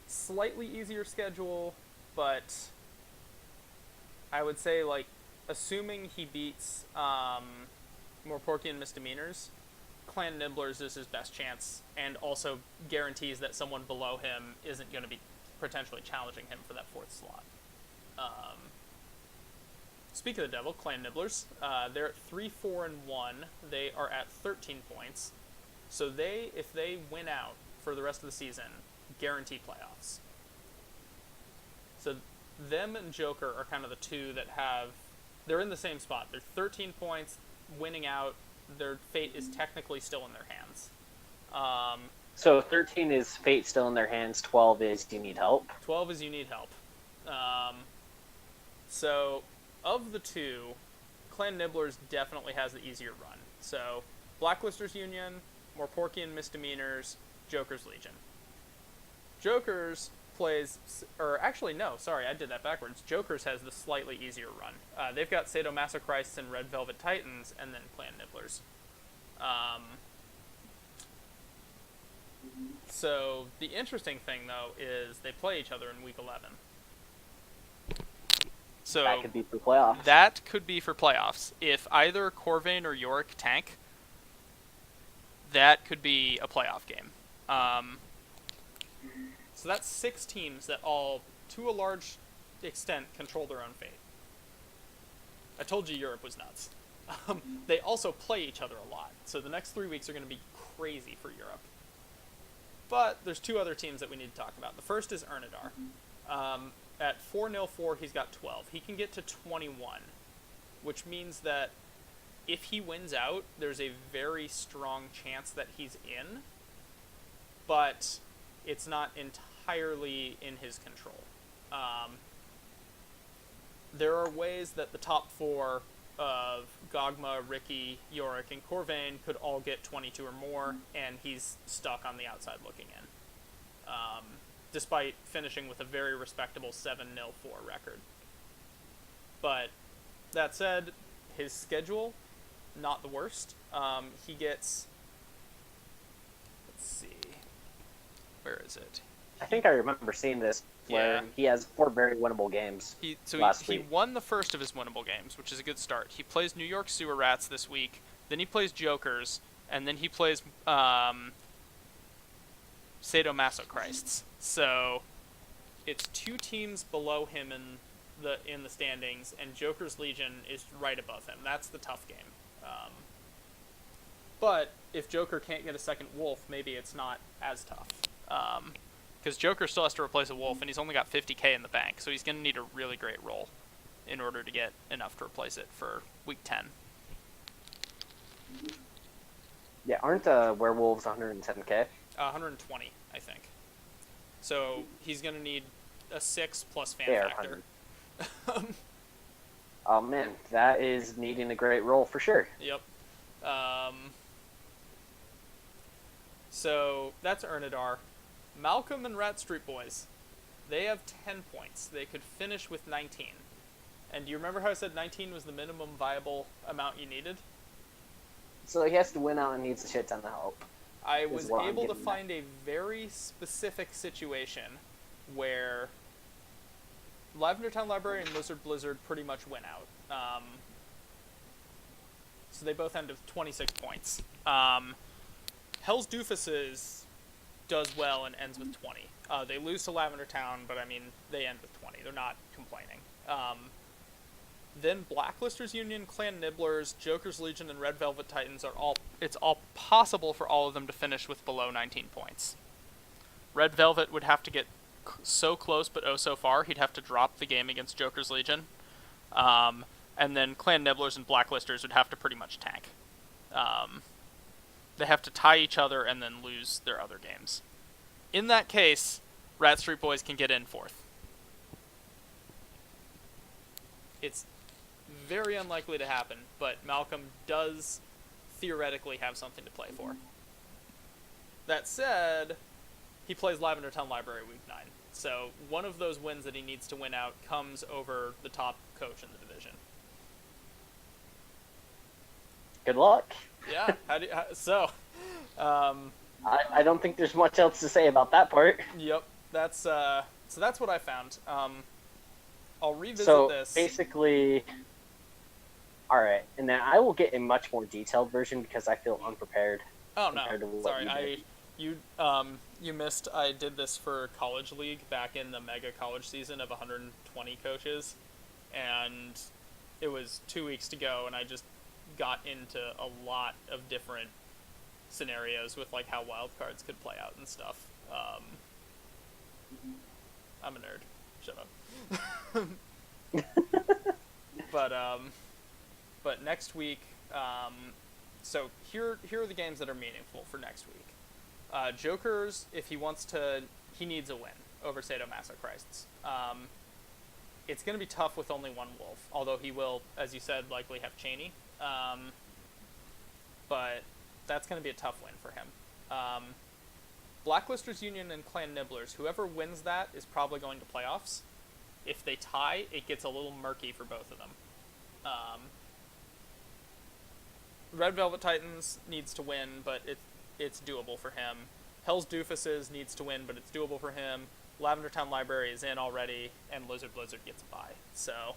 Slightly easier schedule, but I would say, like, assuming he beats Morporkian Misdemeanors, Clan Nibblers is his best chance, and also guarantees that someone below him isn't going to be potentially challenging him for that 4th slot. Speak of the devil, Clan Nibblers, they're at 3-4-1. They are at 13 points. So if they win out for the rest of the season, guarantee playoffs. So them and Joker are kind of the two that they're in the same spot. They're 13 points, winning out. Their fate is technically still in their hands. So 13 is fate still in their hands, 12 is you need help. 12 is you need help. So, of the two, Clan Nibblers definitely has the easier run. So, Blacklisters Union, Morporkian Misdemeanors, Joker's Legion. Joker's plays, or actually no, sorry, I did that backwards. Joker's has the slightly easier run. They've got Sadomasochrists and Red Velvet Titans, and then Clan Nibblers. So the interesting thing, though, is they play each other in Week 11. So That could be for playoffs. that could be for playoffs. If either Corvain or York tank, that could be a playoff game. So that's 6 teams that all, to a large extent, control their own fate. I told you Europe was nuts. They also play each other a lot, so the next 3 weeks are going to be crazy for Europe. But there's 2 other teams that we need to talk about. The first is Ernadar. At 4-0-4, he's got 12. He can get to 21, which means that if he wins out, there's a very strong chance that he's in, but it's not entirely in his control. There are ways that the top 4 of Gogma, Ricky, Yorick, and Corvain could all get 22 or more, and he's stuck on the outside looking in. Despite finishing with a very respectable 7-0-4 record. But, that said, his schedule, not the worst. He gets... Let's see... Where is it? I think I remember seeing this, where Yeah. he has 4 very winnable games He last week. won the first of his winnable games, which is a good start. He plays New York Sewer Rats this week, then he plays Jokers, and then he plays Sadomasochrists. So it's 2 teams below him in the standings, and Joker's Legion is right above him. That's the tough game. But if Joker can't get a second wolf, maybe it's not as tough. Because Joker still has to replace a wolf, and he's only got 50k in the bank, so he's going to need a really great roll in order to get enough to replace it for week 10. Yeah, aren't werewolves 110k? 120, I think. So he's going to need a 6 plus fan They are factor. Oh man, that is needing a great roll for sure. Yep. So that's Ernadar. Malcolm and Rat Street Boys, they have 10 points. They could finish with 19. And do you remember how I said 19 was the minimum viable amount you needed? So he has to win out and needs a shit ton of help. I Is was what I'm able to getting at. find a very specific situation where Lavender Town Library and Lizard Blizzard pretty much went out. So they both end with 26 points. Hell's Doofuses does well and ends with 20. They lose to Lavender Town, but I mean, they end with 20. They're not complaining. Then Blacklisters Union, Clan Nibblers, Joker's Legion, and Red Velvet Titans it's all possible for all of them to finish with below 19 points. Red Velvet would have to get so close but oh so far, he'd have to drop the game against Joker's Legion. And then Clan Nibblers and Blacklisters would have to pretty much tank. They have to tie each other and then lose their other games. In that case, Rat Street Boys can get in fourth. It's very unlikely to happen, but Malcolm does theoretically have something to play for. That said, he plays Lavender Town Library Week 9, so one of those wins that he needs to win out comes over the top coach in the division. Good luck. Yeah, I don't think there's much else to say about that part. Yep, that's what I found. I'll revisit this. So basically, all right, and then I will get a much more detailed version because I feel unprepared. Oh no, compared to what sorry, you you missed. I did this for College League back in the mega college season of 120 coaches, and it was 2 weeks to go, and I just got into a lot of different scenarios with like how wild cards could play out and stuff. I'm a nerd. Shut up. But next week, so here are the games that are meaningful for next week. Joker's, if he wants to, he needs a win over Sadomasochrists. It's going to be tough with only one wolf, although he will, as you said, likely have Cheney. But that's going to be a tough win for him. Blacklisters Union and Clan Nibblers, whoever wins that is probably going to playoffs. If they tie, it gets a little murky for both of them. Red Velvet Titans needs to win, but it's doable for him. Hell's Doofuses needs to win, but it's doable for him. Lavender Town Library is in already, and Lizard Blizzard gets a bye. So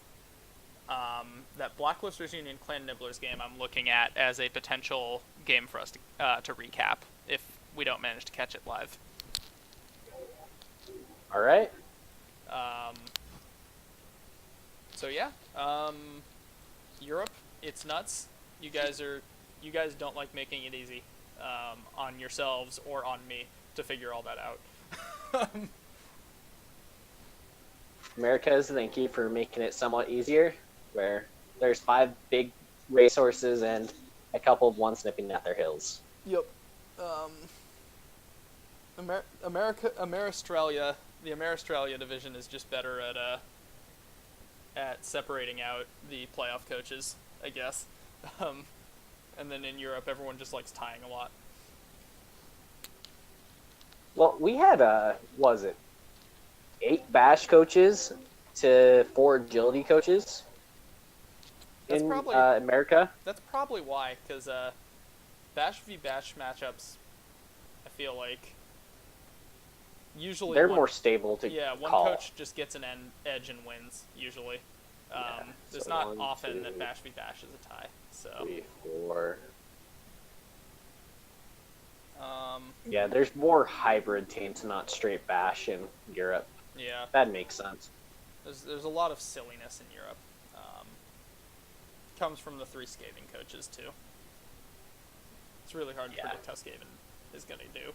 that Blacklisters Union Clan Nibblers game I'm looking at as a potential game for us to recap if we don't manage to catch it live. All right. So yeah, Europe, it's nuts. You guys don't like making it easy on yourselves or on me to figure all that out. Americas, thank you for making it somewhat easier, where there's 5 big racehorses and a couple of ones nipping at their heels. Yep. Ameristralia, the Ameristralia division is just better at separating out the playoff coaches, I guess. And then in Europe, everyone just likes tying a lot. Well, we had, was it 8 bash coaches to 4 agility coaches That's in probably- America? That's probably why, because Bash v Bash matchups, I feel like, usually They're more stable to one call. coach just gets an edge and wins, usually. It's so not 1, often 2, that Bash v Bash is a tie. So 3, 4. Um, Yeah, there's more hybrid teams, not straight bash in Europe. yeah, That makes sense. there's a lot of silliness in Europe. Comes from the 3 Skaven coaches too. It's really hard to Yeah. predict how Skaven is going to do.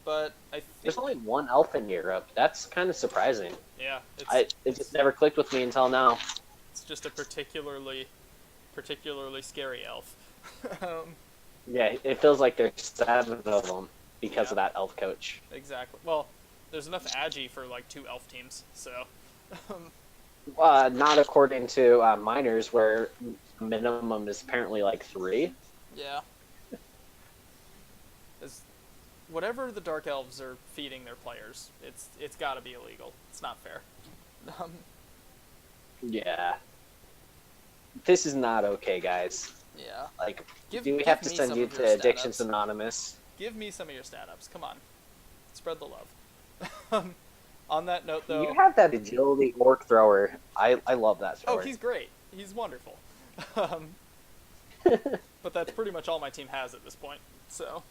But I think, There's only 1 elf in Europe. That's kind of surprising. yeah, It just never clicked with me until now. it's just a particularly scary elf. Yeah, it feels like there's 7 of them because of Yeah. that elf coach. Exactly. Well, there's enough agi for like 2 elf teams, so Not according to minors, where minimum is apparently like 3. yeah. Whatever the Dark Elves are feeding their players, it's got to be illegal. It's not fair. Yeah. This is not okay, guys. Yeah. Like, Give- do we give have to me send some you of to your Addictions stat-ups. Anonymous? Give me some of your stat ups. Come on. Spread the love. On that note, though. You have that agility orc thrower. I love that Oh, sword. he's great. He's wonderful. But that's pretty much all my team has at this point. So,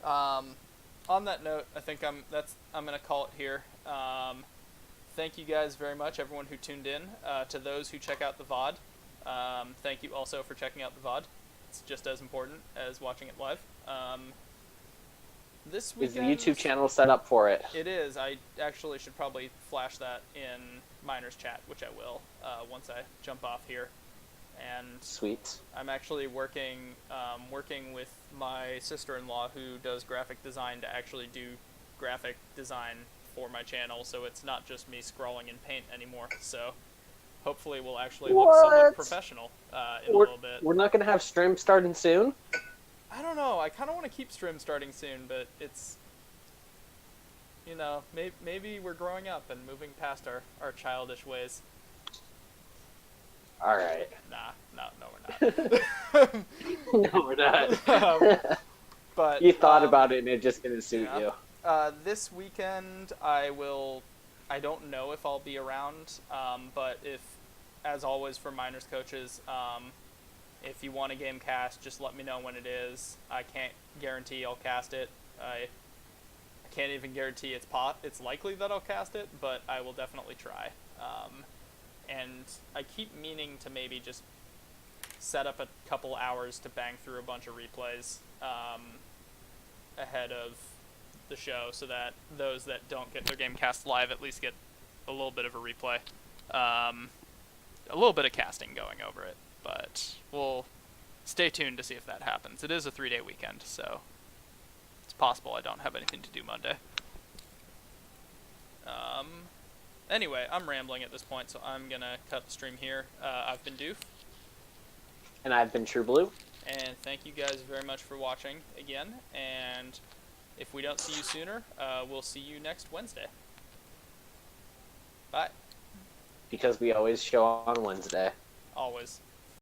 on that note, I think I'm gonna call it here. Thank you guys very much, everyone who tuned in. To those who check out the VOD, thank you also for checking out the VOD. It's just as important as watching it live. This Is the weekend, YouTube channel set up for it? It is. I actually should probably flash that in Miners Chat, which I will once I jump off here. And Sweet. I'm actually working with my sister-in-law who does graphic design to actually do graphic design for my channel, so it's not just me scrawling in Paint anymore. So hopefully we'll actually look somewhat What? professional in a little bit. We're not gonna have stream starting soon. I don't know. I kind of want to keep stream starting soon, but it's, you know, maybe we're growing up and moving past our childish ways. All right. No, we're not. No, we're not. But You thought about it and it just didn't suit yeah. you. This weekend I don't know if I'll be around, but if, as always for Miners Coaches, if you want a game cast, just let me know when it is. I can't guarantee I'll cast it. I can't even guarantee it's likely that I'll cast it, but I will definitely try. And I keep meaning to maybe just set up a couple hours to bang through a bunch of replays ahead of the show, so that those that don't get their game cast live at least get a little bit of a replay, a little bit of casting going over it. But we'll stay tuned to see if that happens. It is a 3-day weekend, so it's possible I don't have anything to do Monday. Anyway, I'm rambling at this point, so I'm gonna cut the stream here. I've been Doof. And I've been True Blue. And thank you guys very much for watching again. And if we don't see you sooner, we'll see you next Wednesday. Bye. Because we always show on Wednesday. Always.